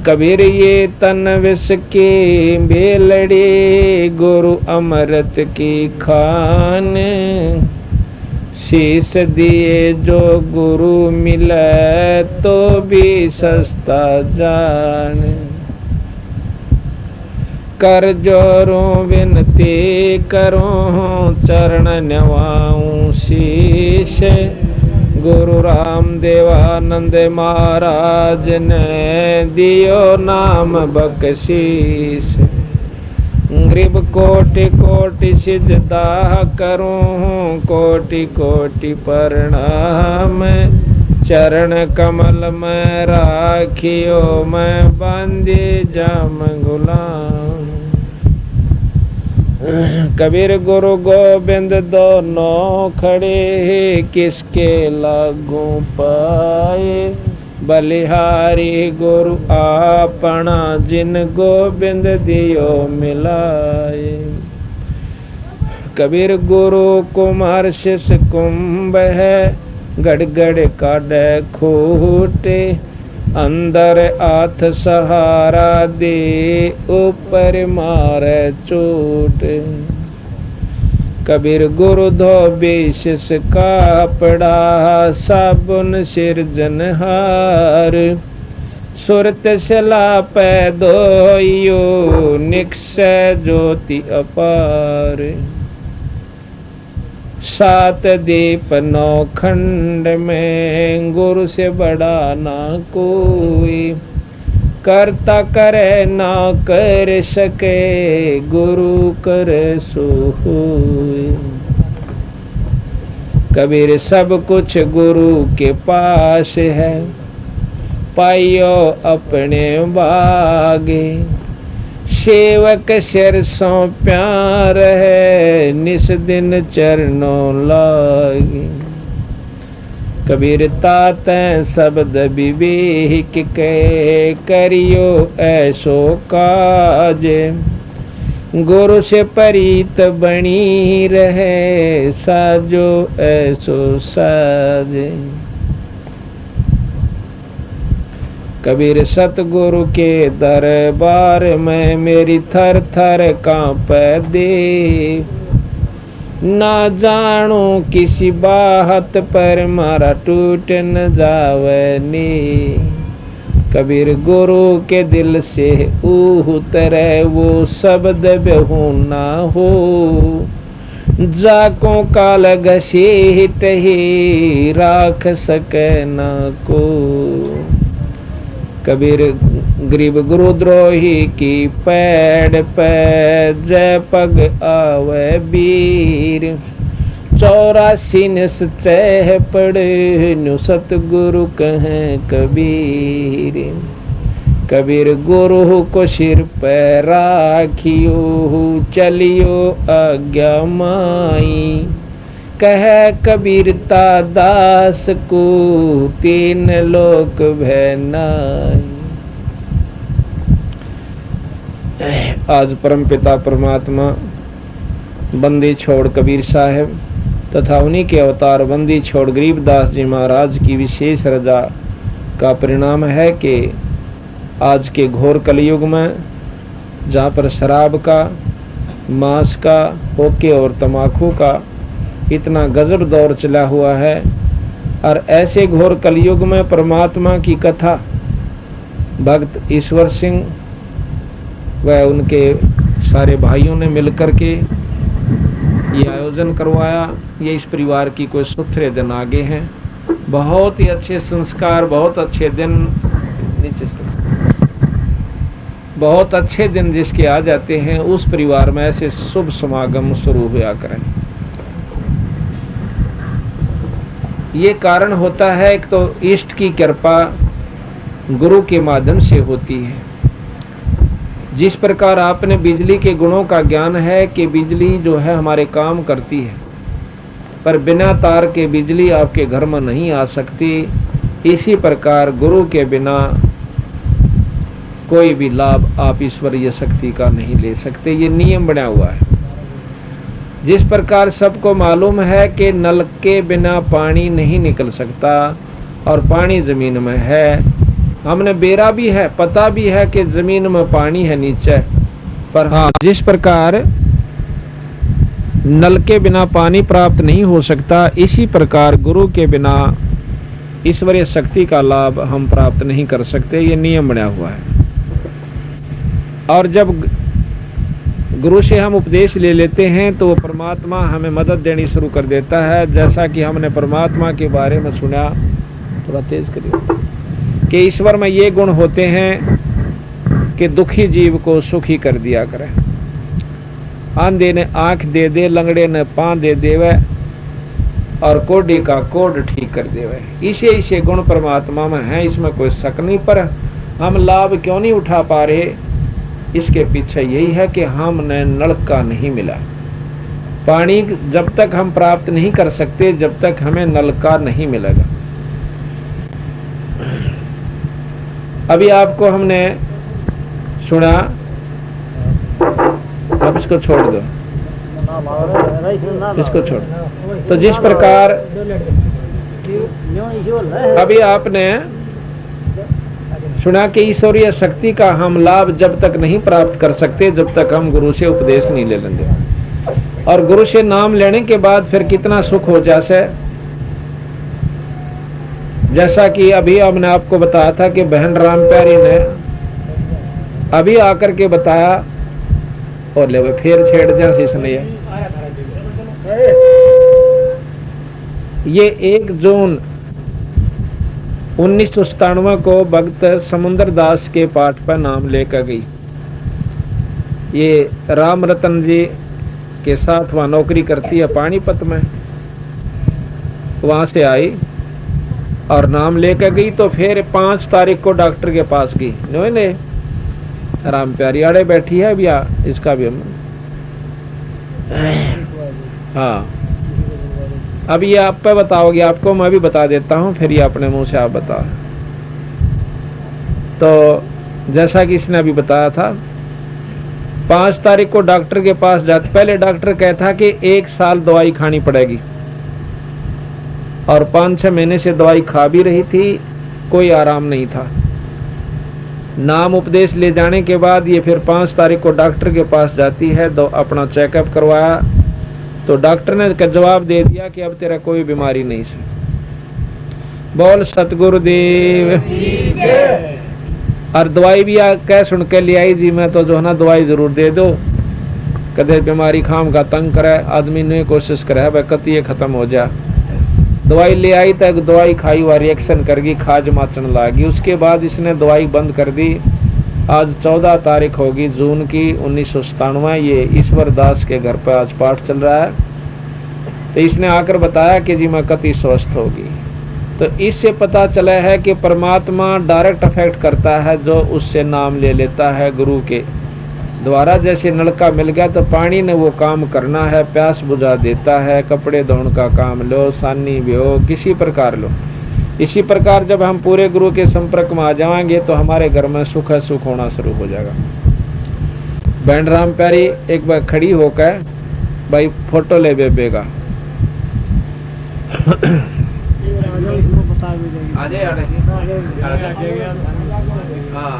कबीर ये तन विष के बेलड़े गुरु अमृत की खान, शीश दिए जो गुरु मिले तो भी सस्ता जान। कर जोरों विनती करूं चरण नवाऊं शीश, गुरु रामदेवानंद महाराज ने दियो नाम बख्शीश। गरीब कोटि कोटि सिजदा करूं कोटि कोटि प्रणाम, चरण कमल में राखियो मैं बांधे जाम गुलाम। कबीर गुरु गोविंद दोनों खड़े किसके लागू पाए, बलिहारी गुरु आपना जिन गोविंद दियो मिलाए। कबीर गुरु कुमार शिष कुंभ है, गड़गड़ काढ़े खूटे, अंदर हाथ सहारा दे ऊपर मारे चोट। कबीर गुरु धोबी शिष कापड़ा, साबुन सिरजनहार, सुरत सला पै धोइयो निक्षय ज्योति अपार। सात दीप नौ खंड में गुरु से बड़ा ना कोई, करता करे ना कर सके गुरु करे सो होए। कबीर सब कुछ गुरु के पास है, पाइयो अपने बागे, सेवक सिर सो प्यार है निस दिन चरणों लागे। कबीर तात शब्द विवेक के करियो ऐसो काज, गुरु से परीत बनी रहे साजो ऐसो साज। कबीर सतगुरु के दरबार में मेरी थर थर कांपे दे, ना जानू किसी बात पर मारा टूट न जावे नी। कबीर गुरु के दिल से उतरे वो शब्द बेहू ना हो, जाको काल घसीट ही राख सके ना को। कबीर गरीब गुरुद्रोही की पैड़ पे जय पग आवे वीर, 84 निश्चय पड़े नु सतगुरु कहें कबीर। कबीर गुरु को सिर पे राखियो चलियो आज्ञा माई, कह कबीरता दास को 3 लोक भय नाई। आज परमपिता परमात्मा बंदी छोड़ कबीर साहब तथा उन्हीं के अवतार बंदी छोड़ गरीबदास जी महाराज की विशेष रजा का परिणाम है कि आज के घोर कलयुग में जहाँ पर शराब का, मांस का, होके और तमाकू का इतना गजब दौर चला हुआ है, और ऐसे घोर कलयुग में परमात्मा की कथा भक्त ईश्वर सिंह व उनके सारे भाइयों ने मिलकर के ये आयोजन करवाया। ये इस परिवार की कोई सुथरे दिन आगे हैं। बहुत ही अच्छे संस्कार, बहुत अच्छे दिन, बहुत अच्छे दिन जिसके आ जाते हैं उस परिवार में ऐसे शुभ समागम शुरू हुआ करें। ये कारण होता है कि तो इष्ट की कृपा गुरु के माध्यम से होती है। जिस प्रकार आपने बिजली के गुणों का ज्ञान है कि बिजली जो है हमारे काम करती है, पर बिना तार के बिजली आपके घर में नहीं आ सकती, इसी प्रकार गुरु के बिना कोई भी लाभ आप ईश्वरीय शक्ति का नहीं ले सकते। ये नियम बना हुआ है। जिस प्रकार सबको मालूम है कि नल के बिना पानी नहीं निकल सकता और पानी जमीन में है, हमने बेरा भी है, पता भी है कि जमीन में पानी है नीचे, पर हाँ, जिस प्रकार नल के बिना पानी प्राप्त नहीं हो सकता, इसी प्रकार गुरु के बिना ईश्वरीय शक्ति का लाभ हम प्राप्त नहीं कर सकते। ये नियम बना हुआ है। और जब गुरु से हम उपदेश ले लेते हैं तो वो परमात्मा हमें मदद देनी शुरू कर देता है। जैसा कि हमने परमात्मा के बारे में सुना, थोड़ा तेज करिए, कि ईश्वर में ये गुण होते हैं कि दुखी जीव को सुखी कर दिया करें। आंधे ने आंख दे दे, लंगड़े ने पांव दे देवे और कोढ़ी का कोढ़ ठीक कर देवे। इसे गुण परमात्मा में है, इसमें कोई शक नहीं। पर हम लाभ क्यों नहीं उठा पा रहे, इसके पीछे यही है कि हमने नलका नहीं मिला। पानी जब तक हम प्राप्त नहीं कर सकते, जब तक हमें नलका नहीं मिलेगा। अभी आपको हमने सुना, अब इसको छोड़ दो, इसको छोड़। तो जिस प्रकार अभी आपने सुना कि ईश्वरीय शक्ति का हम लाभ जब तक नहीं प्राप्त कर सकते, जब तक हम गुरु से उपदेश नहीं ले लेंगे। और गुरु से नाम लेने के बाद फिर कितना सुख हो जाए। जैसा कि अभी हमने आपको बताया था कि बहन राम प्यारी ने अभी आकर के बताया, और ले फिर छेड़ जा इसने। ये 1 जून 1997 को भक्त समुद्र दास के पाठ पर नाम लेकर गई। ये राम रतन जी के साथ वहां नौकरी करती है पानीपत में, वहां से आई और नाम लेकर गई। तो फिर 5 तारीख को डॉक्टर के पास गई। ने राम प्यारी आड़े बैठी है भैया, इसका भी हम हाँ, अब ये आप पे बताओगे, आपको मैं भी बता देता हूँ, फिर ये अपने मुंह से आप बताओ। तो जैसा कि इसने अभी बताया था, 5 तारीख को डॉक्टर के पास जाते, पहले डॉक्टर कहता कि 1 साल दवाई खानी पड़ेगी, और 5-6 महीने से दवाई खा भी रही थी, कोई आराम नहीं था। नाम उपदेश ले जाने के बाद ये फिर 5 तारीख को डॉक्टर के पास जाती है, तो अपना चेकअप करवाया। तो डॉक्टर ने जवाब दे दिया कि अब तेरा कोई बीमारी नहीं है। बोल सतगुरुदेव। और दवाई भी कह सुन के ले आई जी, मैं तो जो है ना दवाई जरूर दे दो, कदे बीमारी खाम का तंग करे, आदमी ने कोशिश करे वह कति खत्म हो जा। दवाई ले आई तक दवाई खाई हुआ रिएक्शन कर गई, खाज माचन लागी। उसके बाद इसने दवाई बंद कर दी। आज 14 तारीख होगी जून की 1997। ये ईश्वर दास के घर पर आज पाठ चल रहा है। तो इसने आकर बताया कि जी मैं कति स्वस्थ होगी। तो इससे पता चला है कि परमात्मा डायरेक्ट अफेक्ट करता है जो उससे नाम ले लेता है गुरु के द्वारा। जैसे नलका मिल गया तो पानी ने वो काम करना है, प्यास बुझा देता है। कपड़े धोने का काम लो, सानी भी हो, किसी प्रकार लो। इसी प्रकार जब हम पूरे गुरु के संपर्क में आ जाएंगे तो हमारे घर में सुख सुख होना शुरू हो जाएगा। बहन राम प्यारी एक बार खड़ी होकर भाई फोटो ले बेबे का हाँ,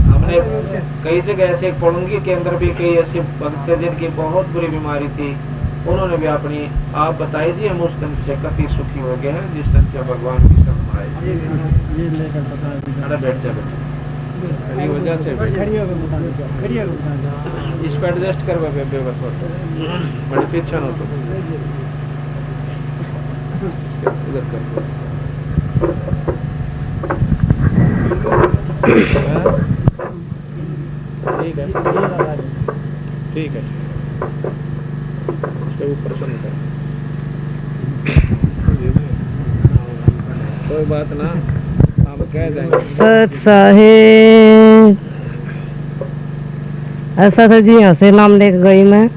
हमने कई जगह ऐसे पढ़ूंगी के अंदर भी कई ऐसे भक्त जिनकी बहुत बुरी बीमारी थी, उन्होंने भी अपनी आप बताई थी, हम उस दिन से काफी सुखी हो गए हैं जिस दिन से भगवान की शरण आए। बैठ जा इस पर एडजस्ट कर बड़े पीछा हो तो इधर कर। ठीक है ठीक है, इसके ऊपर से निकल, कोई बात ना, हम कह देंगे। सत साहेब ऐसा था जी, यहाँ से नाम लेके गई मैं,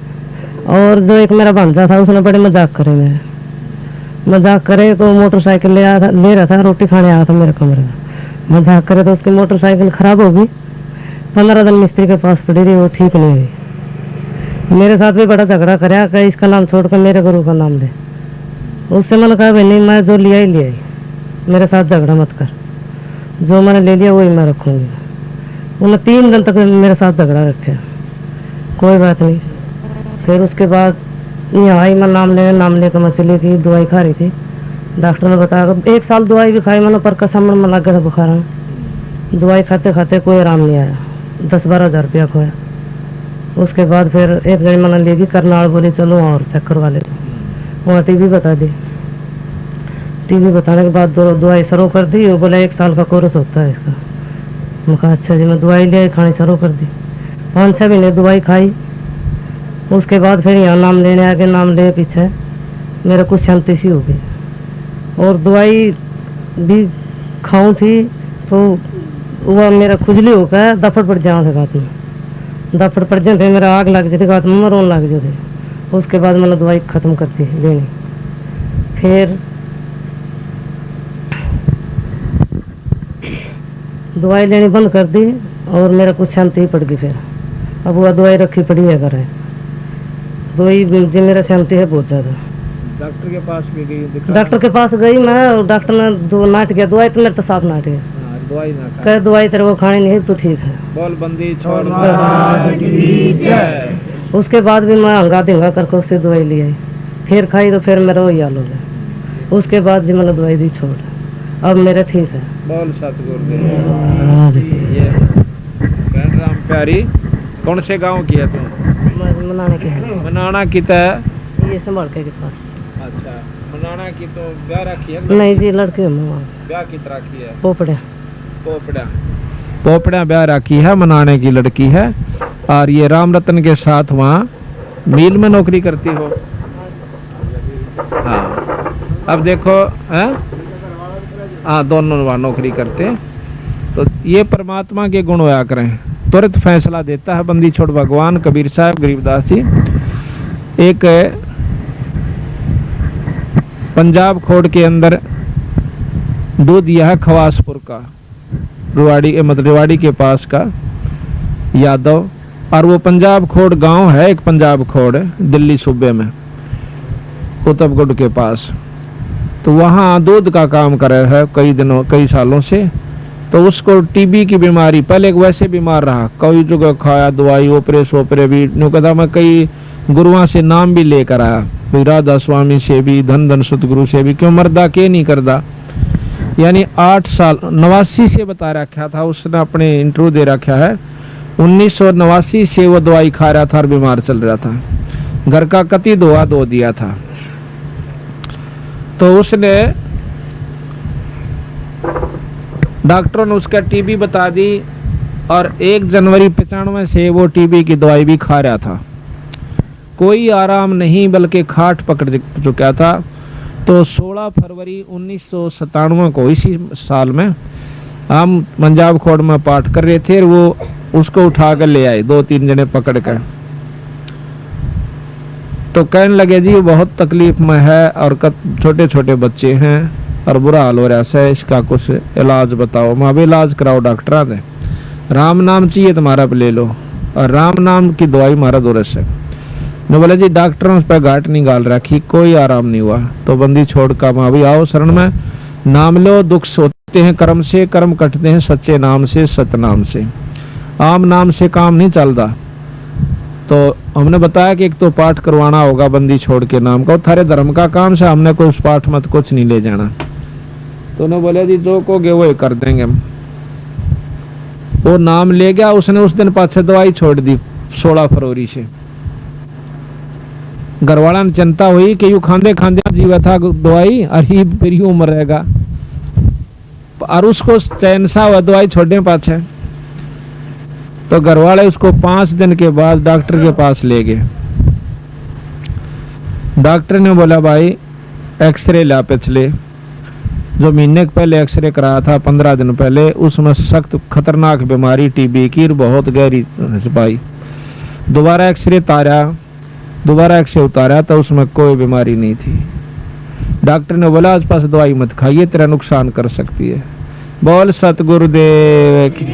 और जो एक मेरा भांजा था उसने बड़े मजाक करे, मजाक करे तो मोटरसाइकिल ले रहा था, रोटी खाने आया था मेरे कमरे में। मजाक करे तो उसकी मोटरसाइकिल खराब हो गई, 15 दिन मिस्त्री के पास पड़ी रही, वो ठीक नहीं हुई। मेरे साथ भी बड़ा झगड़ा कराया कि इसका नाम छोड़कर मेरे गुरु का नाम ले। उससे मैंने कहा भाई नहीं, मैं जो लिया ही लिया ही, मेरे साथ झगड़ा मत कर, जो मैंने ले लिया वही मैं रखूँगी। उन्होंने 3 दिन तक मेरे साथ झगड़ा रखे, कोई बात नहीं। फिर उसके बाद यहाँ आई, मैं नाम लेकर मछली की दवाई खा रही थी। डॉक्टर ने बताया 1 साल दवाई भी खाई मैंने, पर कसम में लग गया था बुखार में। दवाई खाते खाते कोई आराम नहीं आया, 10-12 हज़ार रुपया खोया। उसके बाद फिर एक जगह मैंने लेगी करनाल, बोली चलो और चेक करवा ले। वहाँ टीबी बता दी। टीबी बताने के बाद दवाई शुरू कर दी। वो बोला 1 साल का कोर्स होता है इसका। मैं कहा अच्छा जी। मैं दवाई ले आई, खानी शुरू कर दी। 5-6 महीने दवाई खाई। उसके बाद फिर यहाँ नाम लेने आके नाम ले पीछे मेरे कुछ शांति सी हो गई, और दवाई भी खाऊं थी तो वह मेरा खुजली हो गया, दफड़ पड़ जाऊँ थे गात में, दफड़ पड़ जाते मेरा आग लग जाती गात में, रोन लग जाते। उसके बाद मैंने दवाई ख़त्म कर दी लेनी। फिर दवाई लेनी बंद कर दी और मेरा कुछ शांति ही पड़ गई। फिर अब वह दवाई रखी पड़ी है घर है, दवाई जो मेरा शांति है बहुत ज़्यादा। डॉक्टर के पास भी गई? डॉक्टर के पास गई मैं, और डॉक्टर ने दो नाट गया, दवाई तो मेरे तो साफ नाट है। दवाई ना खा, कह दवाई तेरे को खानी नहीं तो ठीक है, बोल बंदी छोड़। उसके बाद भी मैं हंगा दिंगा करके उससे दवाई ले आई। फिर खाई तो फिर मेरा वही हाल हो गया। उसके बाद जी मैंने दवाई दी छोड़, अब मेरा ठीक है। बोल सतगुरुदेव। ये बहन राम प्यारी कौन से गांव की है तुम? मनाने के है। मनाना की है ये संभाल के पास। अच्छा, मनाना की तो ब्याह रखी है? नहीं जी, लड़के ब्याह की तरह की है। पोपड़ा पोपड़ा पोपड़ा ब्याह रखी है, मनाने की लड़की है। और ये राम रतन के साथ वहाँ मिल में नौकरी करती हो? हाँ, अब देखो है, हाँ दोनों वहाँ नौकरी करते हैं। तो ये परमात्मा के गुण होया करें, तुरंत फैसला देता है बंदी छोड़ भगवान कबीर साहब गरीबदास जी। एक पंजाब खोड़ के अंदर दूध दिया है खवासपुर का, रेवाड़ी के पास का यादव। और वो पंजाब खोड़ गांव है, एक पंजाब खोड़ दिल्ली सूबे में, कुतुबगढ़ के पास। तो वहाँ दूध का काम कर रहा है कई सालों से। तो उसको टीबी की बीमारी, पहले वैसे बीमार रहा, कई जगह खाया दवाई, ओपरे भी कहता। मैं कई गुरुओं से नाम भी लेकर आया, राधा स्वामी से भी, धन सतगुरु से भी, क्यों मर्दा के नहीं करदा। यानी 8 साल 89 से बता रखा था उसने, अपने इंटरव्यू दे रखा है। 1989 से वो दवाई खा रहा था और बीमार चल रहा था। घर का कति दो दिया था। तो उसने डॉक्टरों ने उसका टीबी बता दी, और 1 जनवरी 95 से वो टीबी की दवाई भी खा रहा था। कोई आराम नहीं, बल्कि खाट पकड़ चुका था। तो 16 फरवरी 1997 को, इसी साल में, हम पंजाब खोड़ में पाठ कर रहे थे, वो उसको उठा कर ले आए, 2-3 जने पकड़ कर। तो कहने लगे जी बहुत तकलीफ में है, और छोटे छोटे बच्चे हैं और बुरा हाल हो रहा है, इसका कुछ इलाज बताओ। मैं भी इलाज कराओ डॉक्टर ने, राम नाम चाहिए तुम्हारा पे ले लो, और राम नाम की दवाई मारा दोरस है। मैं बोला जी डॉक्टरों उस पर घाट नहीं गाल रखी, कोई आराम नहीं हुआ। तो बंदी छोड़ का माँ भी आओ शरण में, नाम लो, दुख सोते हैं कर्म से, कर्म कटते हैं सच्चे नाम से, सतनाम से। आम नाम से काम नहीं चलता। तो हमने बताया कि एक तो पाठ करवाना होगा बंदी छोड़ के नाम का, थारे धर्म का काम से, हमने कोई उस पाठ मत कुछ नहीं ले जाना। तो उन्होंने बोले जी जो कहोगे वो कर देंगे। वो नाम ले गया, उसने उस दिन पाछे दवाई छोड़ दी 16 फरवरी से। घरवाला ने चिंता हुई कि यू खांदे खांदे जीवा था दवाई, और ही फिर ही उम्र रहेगा, और उसको चैन सा हुआ दवाई छोड़ने पाछे। तो घरवाले उसको 5 दिन के बाद डॉक्टर के पास ले गए। डॉक्टर ने बोला भाई एक्सरे ला, पिछले जो महीने पहले एक्सरे कराया था 15 दिन पहले, उसमें सख्त खतरनाक बीमारी टीबी की, बहुत गहरी पाई। दोबारा एक्सरे उतारा तो उसमें कोई बीमारी नहीं थी। डॉक्टर ने बोला आज पास दवाई मत खाइए, तेरा नुकसान कर सकती है। बोल सतगुरुदेव की।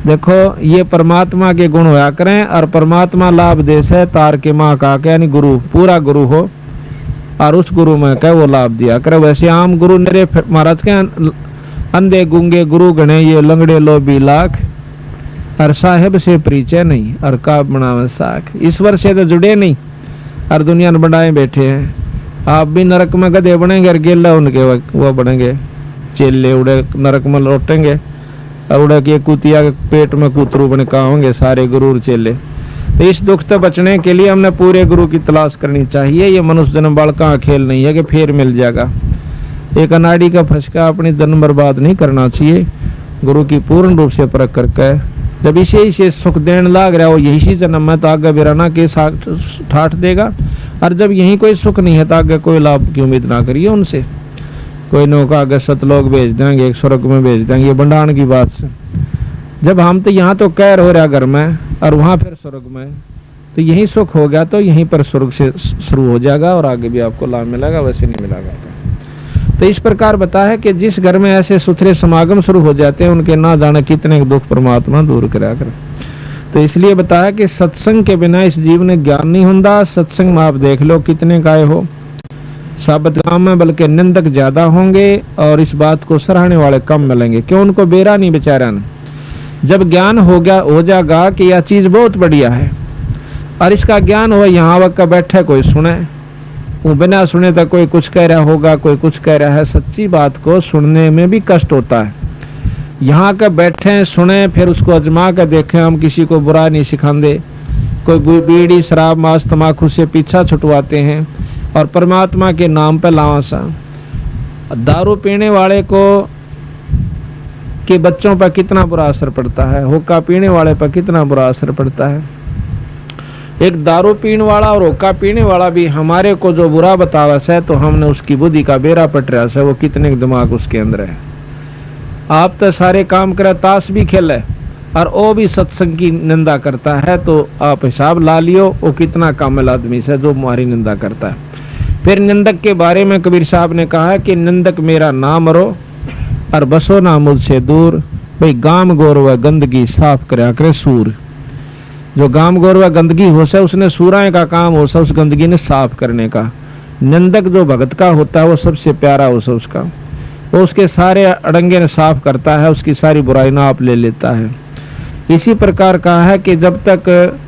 देखो ये परमात्मा के गुण होया करें और परमात्मा लाभ दे से तार के माँ का के यानी गुरु पूरा गुरु हो और उस गुरु में कह वो लाभ दिया करे। वैसे आम गुरु मेरे महाराज के अंधे गुंगे गुरु गणे ये लंगड़े लोभी लाख और साहेब से परिचय नहीं और का बनावे साख। ईश्वर से तो जुड़े नहीं और दुनिया में बनाए बैठे हैं। आप भी नरक में गधे बनेंगे और गेला उनके वो बनेंगे चेले उड़े नरक में लौटेंगे और उड़े के कुतिया के पेट में कुतरू बने का होंगे सारे गुरु चेले। तो इस दुख से बचने के लिए हमने पूरे गुरु की तलाश करनी चाहिए। ये मनुष्य जन्म बालका खेल नहीं है कि फिर मिल जाएगा। एक अनाड़ी का फसका अपनी धन बर्बाद नहीं करना चाहिए। गुरु की पूर्ण रूप से परख करके जब इसे सुख देने लाग रहा हो यही जन्म में तो आगे बिराना के साथ ठाठ देगा और जब यही कोई सुख नहीं है तो आगे कोई लाभ की उम्मीद ना करिए उनसे। कोई नौका आगे सतलोक भेज देंगे एक स्वर्ग में भेज देंगे ये बंडाण की बात से। जब हम तो यहाँ तो कैर हो रहा घर में और वहां फिर स्वर्ग में तो यही सुख हो गया तो यहीं पर स्वर्ग से शुरू हो जाएगा और आगे भी आपको लाभ मिलेगा वैसे नहीं मिलेगा। तो इस प्रकार बता है कि जिस घर में ऐसे सुथरे समागम शुरू हो जाते हैं उनके ना जाने कितने दुख परमात्मा दूर करा कर। तो इसलिए बताया कि सत्संग के बिना इस जीवन में ज्ञान नहीं होता। सत्संग में आप देख लो कितने गाय हो साबत गांव में बल्कि निंदक ज्यादा होंगे और इस बात को सराहने वाले कम मिलेंगे क्यों उनको बेरा नहीं बेचारा न। जब ज्ञान हो जाएगा कि यह चीज बहुत बढ़िया है और इसका ज्ञान हो यहाँ वक्त का बैठे कोई सुने वो बिना सुने तक कोई कुछ कह रहा होगा कोई कुछ कह रहा है। सच्ची बात को सुनने में भी कष्ट होता है। यहाँ का बैठे सुने फिर उसको अजमा कर देखें। हम किसी को बुरा नहीं सिखाते। कोई बीड़ी शराब मांस तमाकू से पीछा छुटवाते हैं और परमात्मा के नाम पे लावासा। दारू पीने वाले को के बच्चों पर कितना बुरा असर पड़ता है। हुक्का पीने वाले पर कितना बुरा असर पड़ता है। एक दारू पीने वाला और हुक्का पीने वाला भी हमारे को जो बुरा बतावा है तो हमने उसकी बुद्धि का बेरा पट रहा है। वो कितने दिमाग उसके अंदर है। आप तो सारे काम करे ताश भी खेले और वो भी सत्संग की निंदा करता है तो आप हिसाब ला लियो वो कितना कामिल आदमी से जो हमारी निंदा करता है। फिर निंदक के बारे में कबीर साहब ने कहा कि निंदक मेरा नाम रो और बसो ना मुझसे दूर। भाई गाम गोर व गंदगी साफ करया करे सूर। जो गाम गोर व गंदगी हो से उसने सूराए का काम हो सा उस गंदगी ने साफ करने का। निंदक जो भगत का होता है वो सबसे प्यारा हो सा उसका वो उसके सारे अड़ंगे ने साफ करता है उसकी सारी बुराई ना आप ले लेता है। इसी प्रकार कहा है कि जब तक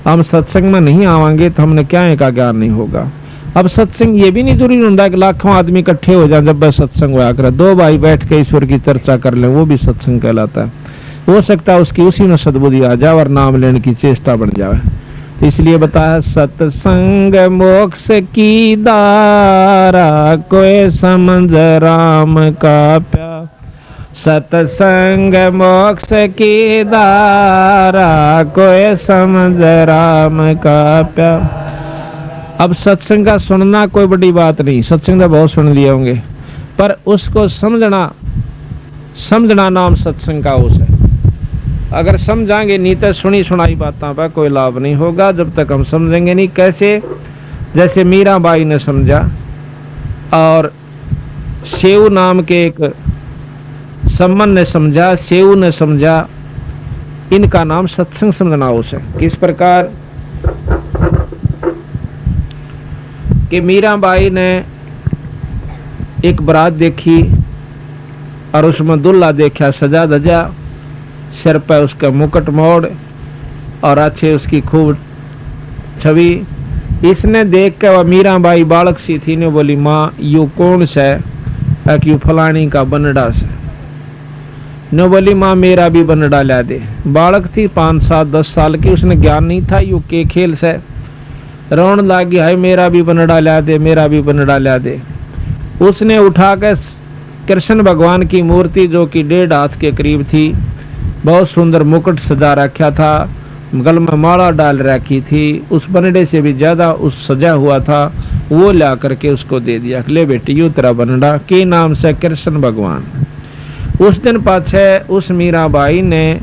हम सत्संग में नहीं आवांगे तो हमने क्या का ज्ञान नहीं होगा। अब सत्संग ये भी नहीं जरूरी होता कि लाखों आदमी इकट्ठे हो जाए। जब वह सत्संग हुआ करे दो भाई बैठ के ईश्वर की चर्चा कर ले वो भी सत्संग कहलाता है। हो सकता है उसकी उसी में सद्बुद्धि आ जाए और नाम लेने की चेष्टा बढ़ जाए। तो इसलिए बताया सत्संग मोक्ष की दारा कोई समझ राम का प्यार। सत्संग मोक्ष की दारा कोई समझ राम का प्यार। अब सत्संग का सुनना कोई बड़ी बात नहीं। सत्संग तो बहुत सुन लिए होंगे पर उसको समझना नाम सत्संग का उस है। अगर समझाएंगे नहीं तो सुनी सुनाई बातों पर कोई लाभ नहीं होगा जब तक हम समझेंगे नहीं। कैसे जैसे मीराबाई ने समझा और सेऊ नाम के एक सम्मन ने समझा सेऊ ने समझा। इनका नाम सत्संग समझना उस है। किस प्रकार कि मीराबाई ने एक बारात देखी और उसमें दुल्हा देखा सजा धजा सिर पर उसका मुकुट मोड़ और अच्छे उसकी खूब छवि। इसने देख कर वह मीराबाई बालक सी थी ने बोली माँ यू कौन से यू फलानी का बनडा से। ने बोली माँ मेरा भी बनडा ला दे। बालक थी 5, 7, 10 साल की। उसने ज्ञान नहीं था यू के खेल से रोन लागी है मेरा भी बनडा ला दे मेरा भी बनडा ला दे। उसने उठाकर कृष्ण भगवान की मूर्ति जो कि 1.5 हाथ के करीब थी बहुत सुंदर मुकुट सजा रखा था गल में माला डाल रखी थी उस बनडे से भी ज्यादा उस सजा हुआ था वो ला करके उसको दे दिया। ले बेटी यू तेरा बनडा के नाम से कृष्ण भगवान। उस दिन पाछे उस मीराबाई ने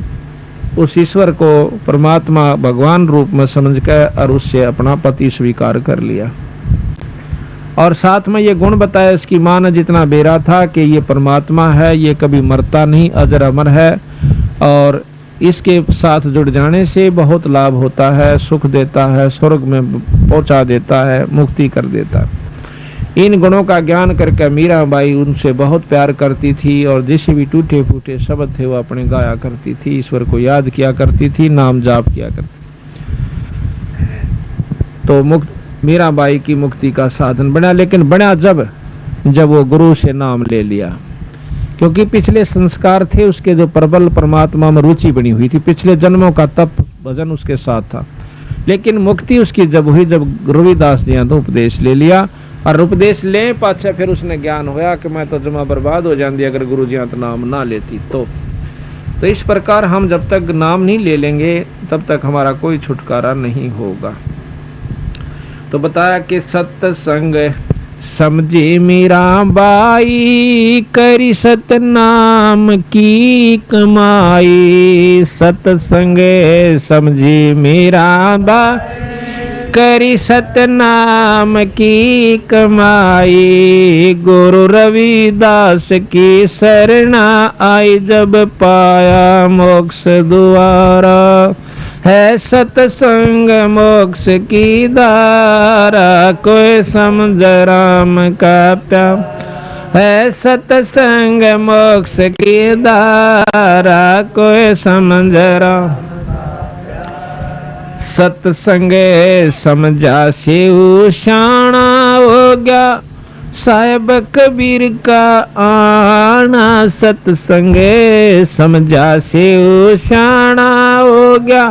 उस ईश्वर को परमात्मा भगवान रूप में समझकर और उससे अपना पति स्वीकार कर लिया। और साथ में ये गुण बताया इसकी माँ ने जितना बेरा था कि ये परमात्मा है, ये कभी मरता नहीं, अजर अमर है और इसके साथ जुड़ जाने से बहुत लाभ होता है, सुख देता है, स्वर्ग में पहुंचा देता है, मुक्ति कर देता है। इन गुणों का ज्ञान करके मीराबाई उनसे बहुत प्यार करती थी और जैसे भी टूटे फूटे शब्द थे वो अपने गाया करती थी, ईश्वर को याद किया करती थी, नाम जाप किया करती। तो मीराबाई की मुक्ति का साधन बना, लेकिन बना जब वो गुरु से नाम ले लिया, क्योंकि पिछले संस्कार थे उसके जो प्रबल परमात्मा में रुचि बनी हुई थी, पिछले जन्मों का तप भजन उसके साथ था। लेकिन मुक्ति उसकी जब हुई जब रविदास जी ने तो उपदेश ले लिया, और उपदेश ले पाछे फिर उसने ज्ञान होया कि मैं तो जमा बर्बाद हो जाती अगर गुरु जी तो नाम ना लेती। तो इस प्रकार हम जब तक नाम नहीं ले लेंगे तब तक हमारा कोई छुटकारा नहीं होगा। तो बताया कि सत्संग समझे मीराबाई, करी सतनाम की कमाई। सत्संग समझे मीराबाई, करी सतनाम की कमाई। गुरु रविदास की शरणा आई, जब पाया मोक्ष द्वारा। है सत्संग मोक्ष की धारा, कोई समझ राम का प्यार। है सत्संग मोक्ष की धारा, कोई समझ राम। सत्संग समझा से शाना हो गया, साहिब कबीर का आना। सत्संग समझा से शाना हो गया,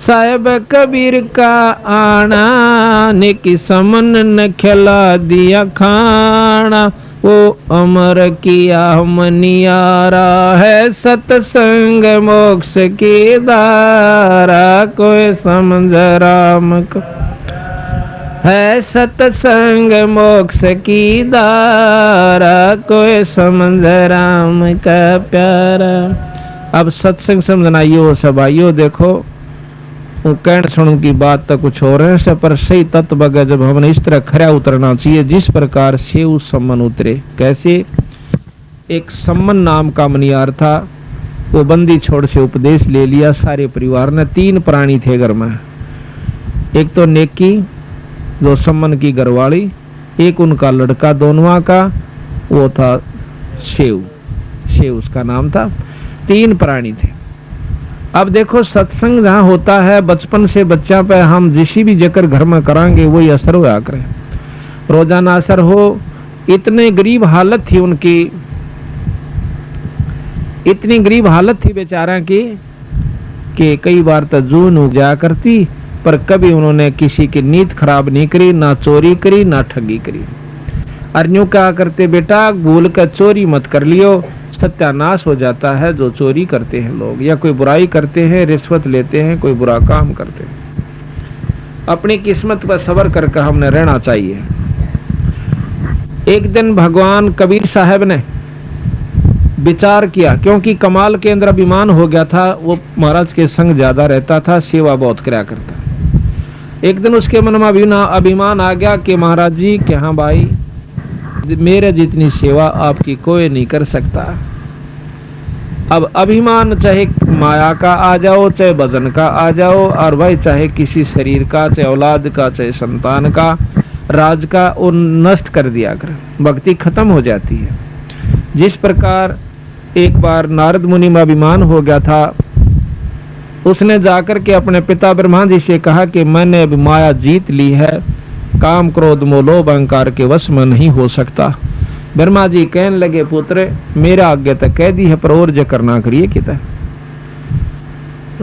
साहिब कबीर का आना। निकी समन न खिला दिया खाना, वो अमर किया मनियारा। है सत्संग मोक्ष की धारा, कोई समझ राम को। है सत्संग मोक्ष की धारा, कोई समझ राम का प्यारा। अब सत्संग समझना यो सब आइयो, देखो वो कहण सुन की बात तो कुछ हो रहे है, पर सही तत्व बगे जब हमने इस तरह खरा उतरना चाहिए जिस प्रकार से उस सम्मन उतरे। कैसे? एक सम्मन नाम का मनियार था, वो बंदी छोड़ से उपदेश ले लिया सारे परिवार ने। 3 प्राणी थे घर में, एक तो नेकी जो सम्मन की घरवाली, एक उनका लड़का दोनों का वो था शेव उसका नाम था। 3 प्राणी थे। अब देखो सत्संग जहाँ होता है बचपन से बच्चा पे हम जिस भी जकर घर में करांगे वही असर होया करे, रोजाना असर हो। इतने गरीब हालत थी उनकी, इतनी गरीब हालत थी बेचारा की कि कई बार तो जून उग जाया करती, पर कभी उन्होंने किसी की नीयत खराब नहीं करी, ना चोरी करी ना ठगी करी। अर्नियों क्या करते, बेटा भूल कर चोरी मत कर लियो, सत्यानाश हो जाता है जो चोरी करते हैं लोग, या कोई बुराई करते हैं, रिश्वत लेते हैं, कोई बुरा काम करते हैं। अपनी किस्मत पर सबर करके हमने रहना चाहिए। एक दिन भगवान कबीर साहब ने विचार किया, क्योंकि कमाल के अंदर अभिमान हो गया था, वो महाराज के संग ज्यादा रहता था, सेवा बहुत कराया करता। एक दिन उसके मन में अभिमान आ गया कि महाराज जी कि हाँ भाई मेरे जितनी सेवा आपकी कोई नहीं कर सकता। अब अभिमान चाहे माया का आ जाओ, चाहे वजन का आ जाओ, और भाई चाहे किसी शरीर का, चाहे औलाद का, चाहे संतान का, राज का, वो नष्ट कर दिया कर, भक्ति खत्म हो जाती है। जिस प्रकार एक बार नारद मुनि में अभिमान हो गया था, उसने जाकर के अपने पिता ब्रह्मा जी से कहा कि मैंने अब माया जीत ली है, काम क्रोध मोह लोभ अहंकार के वश में नहीं हो सकता। ब्रह्मा जी कहने लगे पुत्र मेरा आज्ञा तक कह दी है, पर और जो करना करिए किता।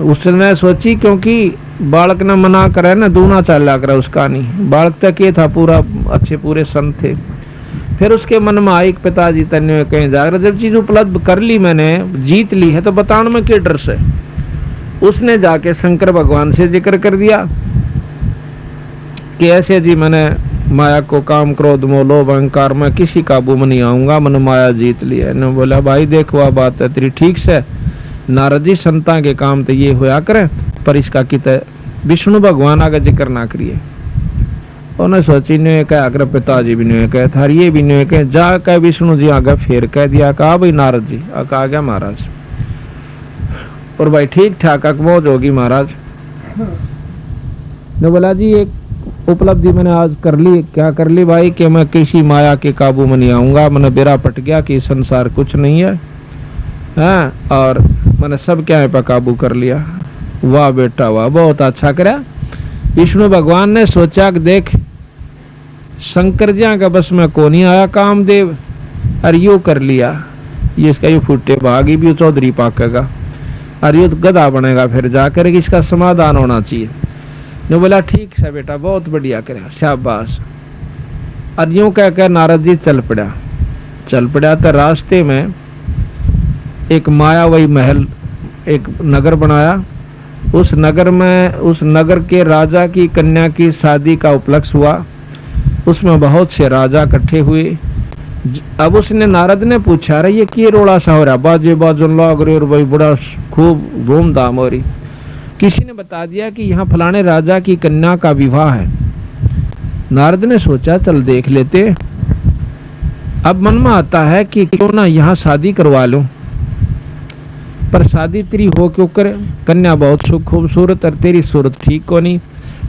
उसने सोची क्योंकि बालक ने मना करे ना, दूना चला करे उसका नहीं, बालक तक ये था पूरा अच्छे पूरे संत थे। फिर उसके मन में आई पिताजी तन्ने कहीं जाकर जब चीज उपलब्ध कर ली, मैंने जीत ली है, तो बताने में क्या डर से। उसने जाके शंकर भगवान से जिक्र कर दिया कि ऐसे जी मैंने माया को काम क्रोध मोह लोभ अहंकार में किसी काबू में नहीं आऊंगा, मैंने माया जीत लिया। ने बोला भाई देखो आ बात है तेरी ठीक से, नारद जी संता के काम तो ये होया करे, पर इसका कित विष्णु भगवान आगे जिक्र ना करिए। उन्हें सोची ने कह अगर पिताजी भी ने कह था ये भी ने कह जा कह विष्णु जी आगे फिर कह दिया कहा भाई नारद जी आ गया महाराज। और भाई ठीक ठाक अकमौज होगी महाराज ने बोला जी एक उपलब्धि मैंने आज कर ली। क्या कर ली भाई कि मैं किसी माया के काबू में नहीं आऊंगा। मैंने बेरा पट गया कि संसार कुछ नहीं है, हाँ, और मैंने सब क्या है पर काबू कर लिया। वाह बेटा वाह, बहुत अच्छा करा। विष्णु भगवान ने सोचा कि देख शंकर जी का बस में को नहीं आया कामदेव, और यू कर लिया, ये इसका यू फुटे भागी भी चौधरी पाकेगा और यू गधा बनेगा फिर जाकर, इसका समाधान होना चाहिए। ने बोला ठीक है बेटा, बहुत बढ़िया करा, शाबाश। और यूं कह कर नारद जी चल पड़ा। तो रास्ते में एक मायावी महल, एक नगर बनाया। उस नगर के राजा की कन्या की शादी का उपलक्ष्य हुआ। उसमें बहुत से राजा इकट्ठे हुए। अब उसने नारद ने पूछा रहा ये की रोड़ा सा हो रहा, बाजे बाजन लग रहे और भाई बड़ा खूब धूमधाम हो रही। किसी ने बता दिया कि यहाँ फलाने राजा की कन्या का विवाह है। नारद ने सोचा चल देख लेते। अब मन में आता है कि क्यों ना यहाँ शादी करवा लूं, पर शादी तेरी हो क्यों करे, कन्या बहुत खूबसूरत और तेरी सूरत ठीक को नहीं।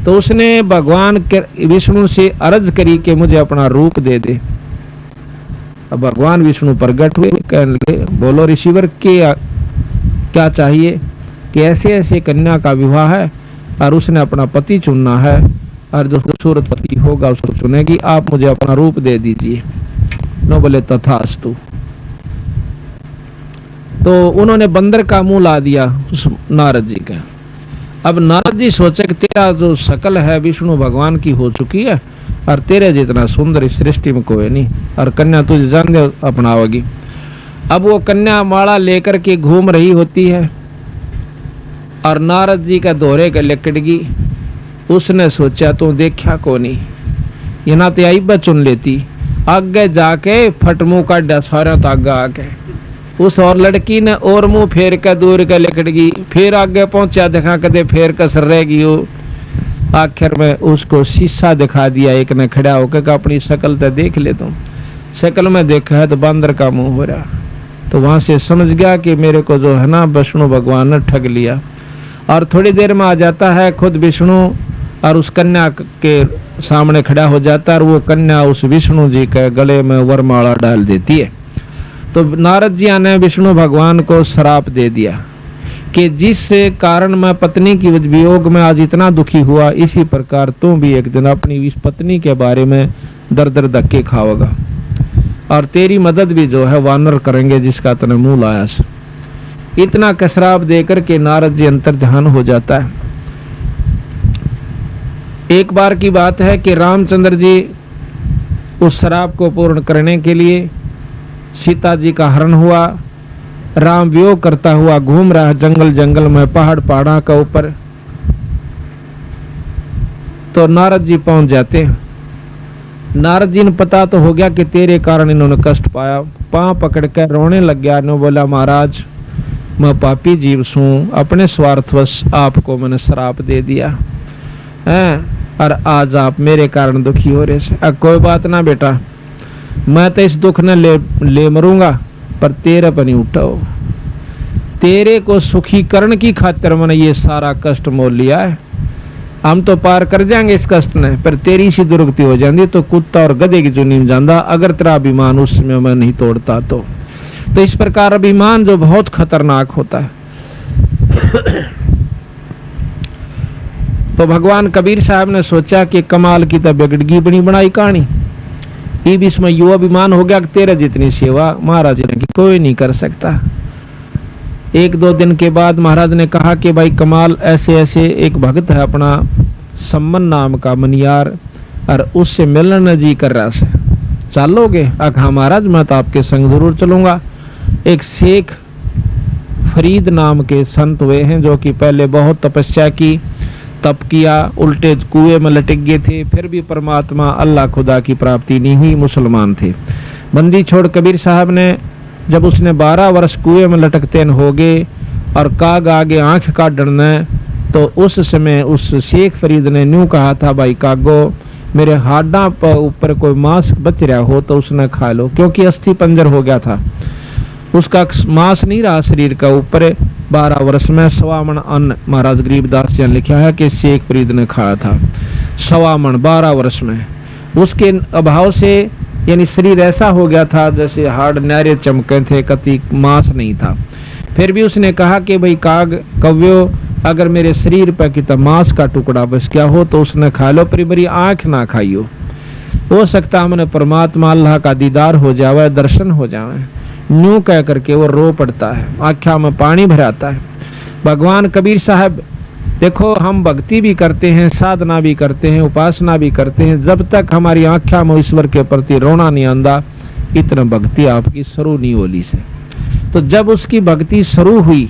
तो उसने भगवान विष्णु से अर्ज करी कि मुझे अपना रूप दे दे। अब भगवान विष्णु प्रकट हुए, कहने लगे बोलो ऋषिवर क्या चाहिए कि ऐसे ऐसे कन्या का विवाह है और उसने अपना पति चुनना है और जो खूबसूरत पति होगा उसको चुनेगी, आप मुझे अपना रूप दे दीजिए। नो बोले तथास्तु। तो उन्होंने बंदर का मुंह ला दिया उस नारद जी का। अब नारद जी सोचे कि तेरा जो शकल है विष्णु भगवान की हो चुकी है और तेरे जितना सुंदर इस सृष्टि में कोई नहीं, और कन्या तुझे जान दे अपनाओगी। अब वो कन्या माला लेकर के घूम रही होती है और नारद जी का दोहरे का लकड़गी। उसने सोचा तो देखा को नहीं, ये ना तो आई चुन लेती। आगे जाके फट मुंह का डसारा तो आगे आके उस और लड़की ने और मुंह फेर कर दूर का लकड़गी, फिर आगे पहुंचा दिखा कदे फेर कसर रहेगी। वो आखिर में उसको शीशा दिखा दिया। एक ने खड़ा होकर अपनी शक्ल तो देख ले, तुम शक्ल में देखा है तो बंदर का मुंह हो रहा। तो वहां से समझ गया कि मेरे को जो है ना विष्णु भगवान ने ठग लिया। और थोड़ी देर में आ जाता है खुद विष्णु और उस कन्या के सामने खड़ा हो जाता है और वो कन्या उस विष्णु जी के गले में वरमाला डाल देती है। तो नारद जी ने विष्णु भगवान को श्राप दे दिया कि जिस कारण मैं पत्नी की वियोग में आज इतना दुखी हुआ, इसी प्रकार तुम भी एक दिन अपनी इस पत्नी के बारे में दर दर धक्के खाओगा और तेरी मदद भी जो है वानर करेंगे जिसका तने मुंह लाया। इतना का श्राप देकर के नारद जी अंतर ध्यान हो जाता है। एक बार की बात है कि रामचंद्र जी उस श्राप को पूर्ण करने के लिए सीता जी का हरण हुआ। राम वियोग करता हुआ घूम रहा है जंगल में, पहाड़ा का ऊपर। तो नारद जी पहुंच जाते हैं। नारद जी ने पता तो हो गया कि तेरे कारण इन्होंने कष्ट पाया। पांव पकड़ कर रोने लग गया। ने बोला महाराज मैं पापी जीव हूँ, अपने स्वार्थवश आपको मैंने श्राप दे दिया है और आज आप मेरे कारण दुखी हो रहे से। कोई बात ना बेटा, मैं तो इस दुख ने ले मरूंगा, पर तेरे पर नहीं उठाओ। तेरे को सुखी करण की खातिर मैंने ये सारा कष्ट मोल लिया है। हम तो पार कर जाएंगे इस कष्ट ने, पर तेरी सी दुर्गति हो जाती तो कुत्ता और गधे की चुनी में जाता, अगर तेरा अभिमान उसमें मैं नहीं तोड़ता तो इस प्रकार अभिमान जो बहुत खतरनाक होता है। तो भगवान कबीर साहब ने सोचा कि कमाल की तो बिगड़गी बनी बनाई कहानी। ये भी इसमें युवा अभिमान हो गया कि तेरे जितनी सेवा महाराज ने की कोई नहीं कर सकता। एक दो दिन के बाद महाराज ने कहा कि भाई कमाल ऐसे ऐसे एक भक्त है अपना सम्मन नाम का मनियार, और उससे मिलने जी कर रहा से, चलोगे? हाँ महाराज मैं तो आपके संग जरूर चलूंगा। एक शेख फरीद नाम के संत हुए हैं जो कि पहले बहुत तपस्या की, तप किया, उल्टे कुएं में लटक गए थे, फिर भी परमात्मा अल्लाह खुदा की प्राप्ति नहीं हुई, मुसलमान थे। बंदी छोड़ कबीर साहब ने जब उसने 12 वर्ष कुएं में लटकते हो गए और काग आगे आंख काट डरना, तो उस समय उस शेख फरीद ने न्यू कहा था भाई कागो मेरे हाडा पर ऊपर कोई मांस बच रहा हो तो उसने खा लो, क्योंकि अस्थि पंजर हो गया था, उसका मांस नहीं रहा शरीर का ऊपर। 12 वर्ष में 1.25 मन अन्न महाराज गरीबदास जी ने लिखा है कि शेख फरीद ने खाया था। 1.25 मन 12 वर्ष में। उसके अभाव से यानी शरीर ऐसा हो गया था जैसे हाड़ न्यारे चमके थे, कति मांस नहीं था। फिर भी उसने कहा कि भाई काग कव्यो, अगर मेरे शरीर पर कितना मांस का टुकड़ा बस क्या हो तो उसने खा लो, पर मेरी आंख ना खाइयो। हो सकता हमने परमात्मा अल्लाह का दीदार हो जावे, दर्शन हो जावे। यूं कह करके वो रो पड़ता है, आँखों में पानी भराता है। भगवान कबीर साहब देखो, हम भक्ति भी करते हैं, साधना भी करते हैं, उपासना भी करते हैं, जब तक हमारी आँखों में ईश्वर के प्रति रोना नहीं आंदा, इतना भक्ति आपकी शुरू नहीं होली से। तो जब उसकी भक्ति शुरू हुई,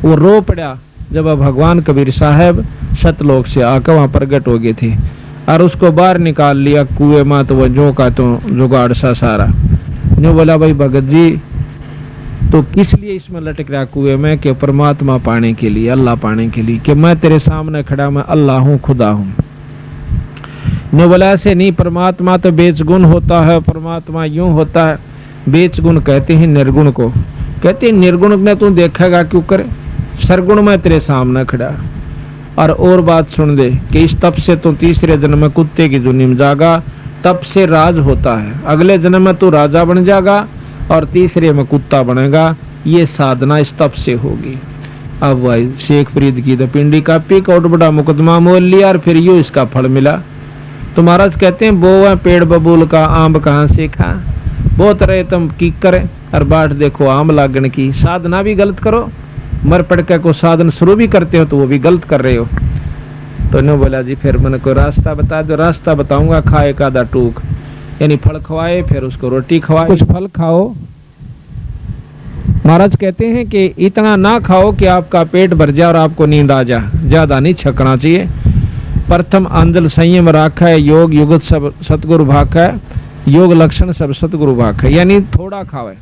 वो रो पड़ा जब भगवान कबीर साहब सतलोक से आकर वहां प्रकट हो गए थे और उसको बाहर निकाल लिया कुएं में। तो वो जो का तो जुगाड़ सा सारा जो बोला, भाई भगत जी तो किस लिए इसमें लटक रहा कुएं में? कि परमात्मा पाने के लिए, अल्लाह पाने के लिए, कि मैं तेरे सामने खड़ा, मैं अल्लाह हूँ, खुदा हूँ। ने बोला ऐसे नहीं, परमात्मा तो बेचगुण होता है, परमात्मा यूं होता है। बेचगुण कहते हैं निर्गुण को, कहते हैं निर्गुण में तू देखेगा क्यों करे, सरगुण में तेरे सामने खड़ा। और बात सुन दे कि इस तप से तो तीसरे जन्म में कुत्ते की जुनी में जागा, तप से राज होता है। अगले जन्म में तू राजा बन जाएगा और तीसरे में कुत्ता बनेगा। ये साधना इस तप से होगी। अब भाई शेख फरीद की तो पिंडी कापी, कोट बड़ा मुकदमा मोल लिया और फिर यूं इसका फल मिला। तो महाराज कहते हैं वो है पेड़ बबूल का आम कहाँ से खा, बहुत रहे तुम की करे और बाट देखो आम लागन की। साधना भी गलत करो, मर पड़के को साधन शुरू भी करते हो तो वो भी गलत कर रहे हो। तो ने बोला जी फिर मैंने कोई रास्ता बता दो। रास्ता बताऊंगा, खाए का दा टूक, यानी फल खवाए, फिर उसको रोटी खवाए, कुछ फल खाओ। महाराज कहते हैं कि इतना ना खाओ कि आपका पेट भर जाए और आपको नींद आ जाए, ज्यादा नहीं छकना चाहिए। प्रथम अंजल संयम राखा है, योग युगत सब सतगुरु भाखा है, योग लक्षण सब सतगुरु भाखा है। यानी थोड़ा खावे,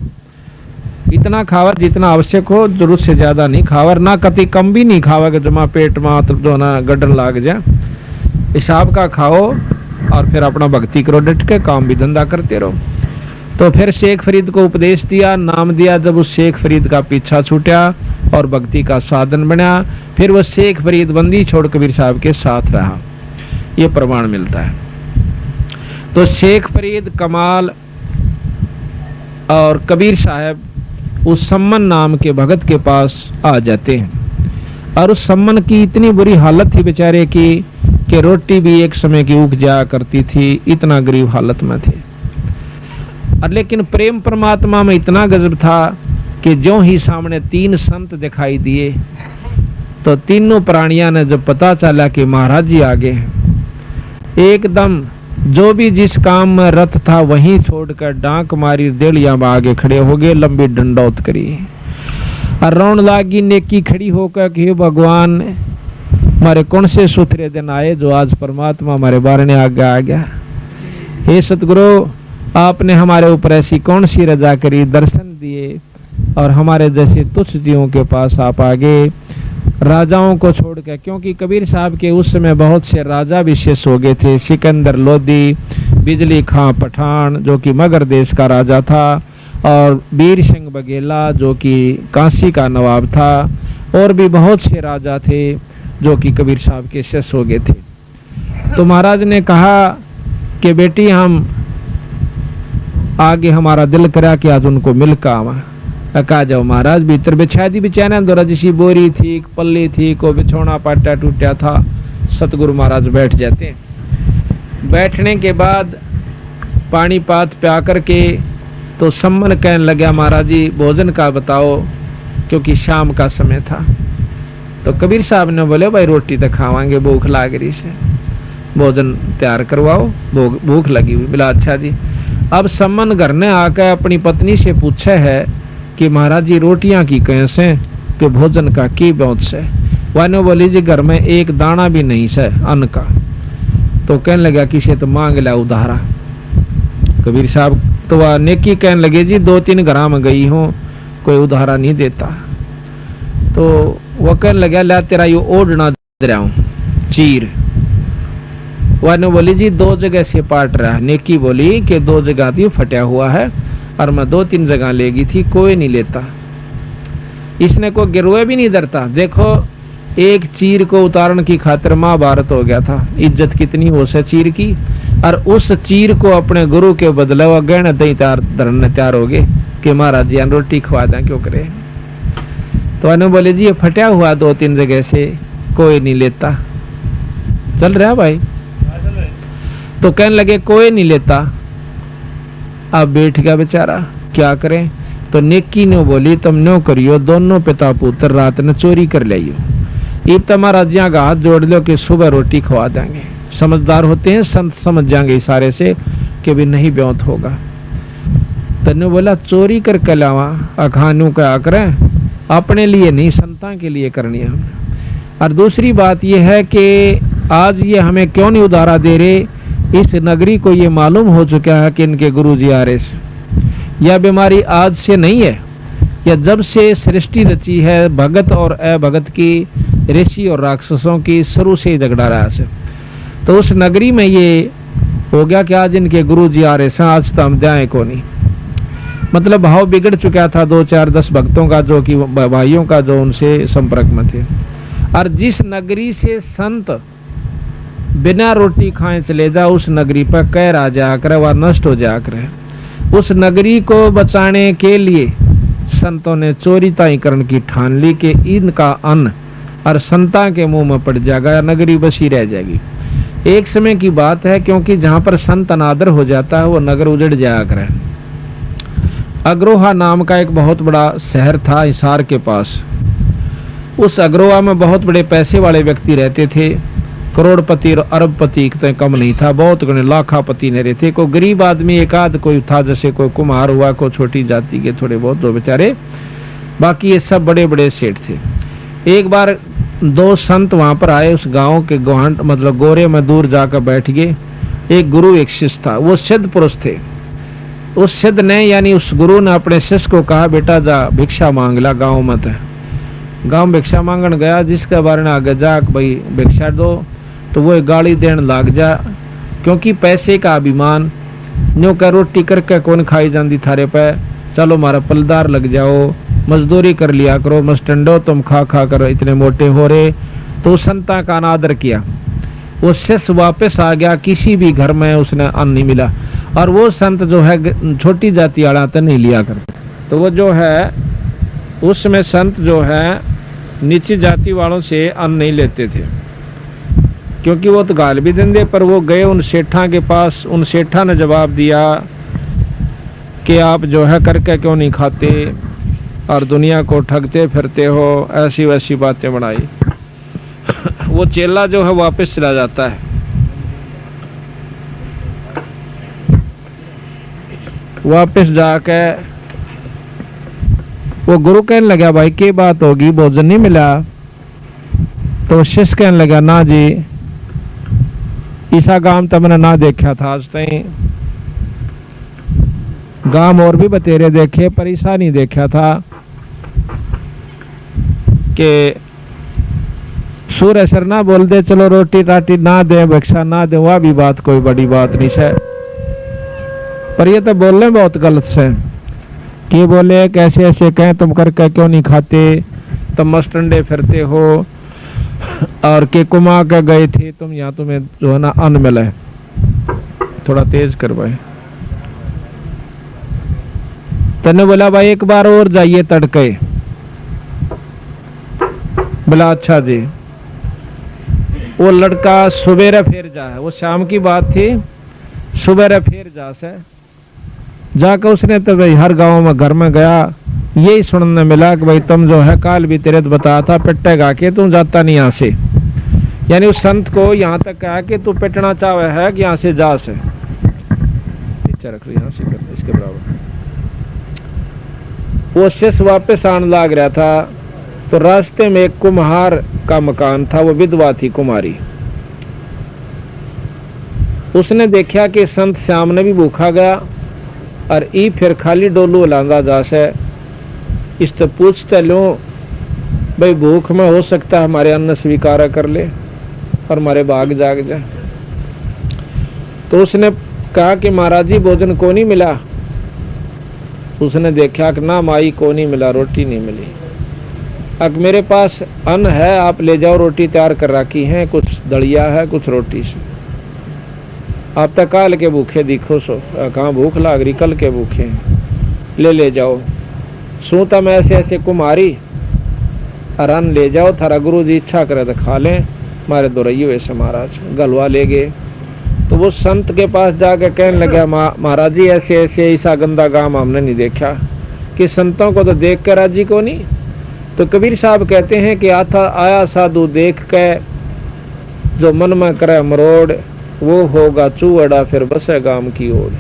इतना खावा जितना आवश्यक हो, जरूरत से ज्यादा नहीं खावा, ना कति कम भी नहीं खावा कि जमा पेट में जो ना गड्ढन लाग जाए। हिसाब का खाओ और फिर अपना भक्ति करो, डट के काम भी धंधा करते रहो। तो फिर शेख फरीद को उपदेश दिया, नाम दिया। जब उस शेख फरीद का पीछा छूटा और भक्ति का साधन बना, फिर वो शेख फरीद बंदी छोड़ कबीर साहब के साथ रहा। ये प्रमाण मिलता है। तो शेख फरीद कमाल और कबीर साहब उस सम्मन नाम के भगत के पास आ जाते हैं। और उस सम्मन की इतनी बुरी हालत थी बेचारे की कि रोटी भी एक समय की उग जाया करती थी, इतना गरीब हालत में थे। और लेकिन प्रेम परमात्मा में इतना गजब था कि जो ही सामने 3 संत दिखाई दिए तो तीनों प्राणियों ने जब पता चला कि महाराज जी आगे हैं, एकदम जो भी जिस काम में रत था वहीं छोड़कर डांक मारी, देड़िया में आगे खड़े हो गए, लंबी डंडौत करी और रोन लागी नेकी खड़ी होकर कि भगवान हमारे कौन से सुथरे दिन आए जो आज परमात्मा हमारे बारे में आगे आ गया। हे सतगुरु, आपने हमारे ऊपर ऐसी कौन सी रजा करी, दर्शन दिए और हमारे जैसे तुच्छ जीवों के पास आप आगे, राजाओं को छोड़ के। क्योंकि कबीर साहब के उस समय बहुत से राजा विशेष हो गए थे। सिकंदर लोधी, बिजली खां पठान जो कि मगर देश का राजा था, और वीर सिंह बघेला जो कि काशी का नवाब था, और भी बहुत से राजा थे जो कि कबीर साहब के शिष्य हो गए थे। तो महाराज ने कहा कि बेटी हम आगे, हमारा दिल करा कि आज उनको मिल का आवा। कहा जाओ महाराज। भीतर बिछा दी, बिछाना दो रजिसी बोरी थी, पल्ली थी, को बिछोना पाटा टूटा था। सतगुरु महाराज बैठ जाते हैं। बैठने के बाद पानी पात प्या करके तो सम्मन कहने लगा, महाराज जी भोजन का बताओ, क्योंकि शाम का समय था। तो कबीर साहब ने बोले भाई रोटी तो खावांगे, भूख लाग रही से, भोजन तैयार करवाओ, भूख लगी हुई। बोला अच्छा जी। अब सम्मन घर ने आकर अपनी पत्नी से पूछे है कि महाराज जी रोटियां की कैसे, कि भोजन का की बहुत से। वाने बोली जी घर में एक दाना भी नहीं से अन्न का। तो कहने लगा किसे तो मांग लिया उधारा। कबीर साहब तो वह नेकी कहने लगे जी 2-3 घर में गई हूँ, कोई उधारा नहीं देता। तो वह कहने लगा ला तेरा यो ओढ़ना दे रहा हूँ चीर। वह बोली जी 2 जगह से पाट रहा है। नेकी बोली कि 2 जगह थी फटा हुआ है और मैं 2-3 जगह लेगी थी, कोई नहीं लेता। इसने को गिरोए भी नहीं डरता। देखो एक चीर को उतारने की खातिर महाभारत हो गया था। इज्जत कितनी हो से चीर की, और उस चीर को अपने गुरु के बदले वो गहने दही तैयार हो गए कि महाराज जी रोटी खवा दें, क्यों करे। तो अनु बोले जी ये फटा हुआ 2-3 जगह से कोई नहीं लेता। चल रहा भाई। तो कहने लगे कोई नहीं लेता। अब बैठ गया बेचारा, क्या करें। तो नेकी ने बोली तुम नो करियो, दोनों पिता पुत्र रात ने चोरी कर लियो, इब तुम्हारा जिया का हाथ जोड़ लो कि सुबह रोटी खवा देंगे। समझदार होते हैं संत, समझ जाएंगे इशारे से कि भी नहीं ब्योंत होगा। तन्ने बोला चोरी करके लावा अखानू का करें, अपने लिए नहीं संतां के लिए करनी है। और दूसरी बात यह है कि आज ये हमें क्यों नहीं उधारा दे रहे। इस नगरी को ये मालूम हो चुका है कि इनके गुरु जी आ रहे से। यह बीमारी आज से नहीं है, यह जब से सृष्टि रची है भगत और अभगत की, ऋषि और राक्षसों की, शुरू से ही झगड़ा रहा है। तो उस नगरी में ये हो गया कि आज इनके गुरु जी आ रहे हैं, आज तो हम जाए को नहीं। मतलब भाव बिगड़ चुका था 2-4-10 भक्तों का, जो कि भाइयों का, जो उनसे संपर्क में थे। और जिस नगरी से संत बिना रोटी खाए चले जा, उस नगरी पर कहर आ जाया करे, वह नष्ट हो जाया करे। उस नगरी को बचाने के लिए संतों ने चोरी ताईकरण की ठान ली कि इनका अन्न और संता के मुंह में पड़ जाएगा, नगरी बसी रह जाएगी। एक समय की बात है, क्योंकि जहां पर संत अनादर हो जाता है वो नगर उजड़ जाया करे। अग्रोहा नाम का एक बहुत बड़ा शहर था हिसार के पास। उस अग्रोहा में बहुत बड़े पैसे वाले व्यक्ति रहते थे, करोड़पति और अरबपति कम नहीं था, बहुत गणे लाखापति ने रहते। कोई गरीब आदमी एक आध कोई था, जैसे कोई कुम्हार हुआ, कोई छोटी जाति के थोड़े बहुत दो बेचारे, बाकी ये सब बड़े बड़े सेठ थे। एक बार 2 संत वहां पर आए, उस गांव के गोहंट मतलब गोरे में दूर जाकर बैठ गए। एक गुरु एक शिष्य था, वो सिद्ध पुरुष थे। उस सिद्ध ने यानी उस गुरु ने अपने शिष्य को कहा बेटा जा भिक्षा मांग ला गाँव में। गाँव भिक्षा मांगन गया, जिसके बारे में आगे जा भाई भिक्षा दो, तो वो गाली देने लग जा, क्योंकि पैसे का अभिमान। न्यू का रोटी करके कौन खाई जाती थारे पे, चलो मारा पलदार लग जाओ, मजदूरी कर लिया करो, मस्टंडो तुम खा खा कर इतने मोटे हो रहे। तो संता का अनादर किया। वो शिष्य वापस आ गया, किसी भी घर में उसने अन्न नहीं मिला। और वो संत जो है छोटी जाति वाला तो नहीं लिया करते। तो वो जो है उसमें संत जो है नीची जाति वालों से अन्न नहीं लेते थे, क्योंकि वो तो गाल भी देंगे। पर वो गए उन सेठा के पास, उन सेठा ने जवाब दिया कि आप जो है करके क्यों नहीं खाते और दुनिया को ठगते फिरते हो, ऐसी वैसी बातें बनाई। वो चेला जो है वापस चला जाता है। वापस जाके वो गुरु कहने लगा भाई क्या बात होगी, भोजन नहीं मिला। तो शिष्य कहने लगा ना जी, ईसा गांव तो मैंने ना देखा था आज तक, गांव और भी बतेरे देखे पर ईसा नहीं देखा था कि सूर्य सर ना बोल दे चलो रोटी राटी ना दे, भिक्षा ना दे, वह भी बात कोई बड़ी बात नहीं है। पर ये तो बोलने बहुत गलत से कि बोले कैसे ऐसे कहें तुम करके क्यों नहीं खाते, तुम मस्टंडे फिरते हो और के कुमा के गए थे तुम, यहाँ तुम्हें जो है ना अन्न मिला है। थोड़ा तेज कर भाई। तने बोला भाई एक बार और जाइए तड़के। बोला अच्छा जी। वो लड़का सुबेरे फिर जा है, वो शाम की बात थी, सुबेरे फिर जा से जाकर उसने तो भाई हर गांव में घर में गया, यही सुनने मिला कि भाई तुम जो है काल भी तेरे तो बताया था पिट्टे गा के तुम जाता नहीं यहाँ से। यानी उस संत को यहाँ तक कहा कि तू पिटना चाहे है कि यहाँ से जा से रख यहाँ से कर इसके बराबर। वो शिष्य वापस आने लग रहा था तो रास्ते में एक कुम्हार का मकान था, वो विधवा थी कुमारी। उसने देखा कि संत श्याम ने भी भूखा गया और ई फिर खाली डोलू लांदा जा से। इस तो पूछते लो भाई भूख में हो सकता है हमारे अन्न स्वीकार कर ले और हमारे भाग जाग जाए। तो उसने कहा कि महाराज जी भोजन को नहीं मिला। उसने देखा कि ना माई को नहीं मिला, रोटी नहीं मिली। अब मेरे पास अन्न है, आप ले जाओ, रोटी तैयार कर रखी है, कुछ दलिया है, कुछ रोटी से। आप तक काल के भूखे दिखो सो, कहाँ भूख लाग रही, कल के भूखे हैं, ले जाओ। सू तम ऐसे ऐसे कुमारी अरन ले जाओ, थारा गुरु जी इच्छा करे तो खा लें, मारे दोरैये वैसे महाराज गलवा ले गए। तो वो संत के पास जाकर कहने लगा, महाराज जी ऐसे ऐसे ऐसा गंदा काम हमने नहीं देखा, कि संतों को तो देख कर राजी को नहीं। तो कबीर साहब कहते हैं कि आया साधु देख के जो मन में करे मरोड़, वो होगा चूअड़ा फिर बसे गाम की ओर।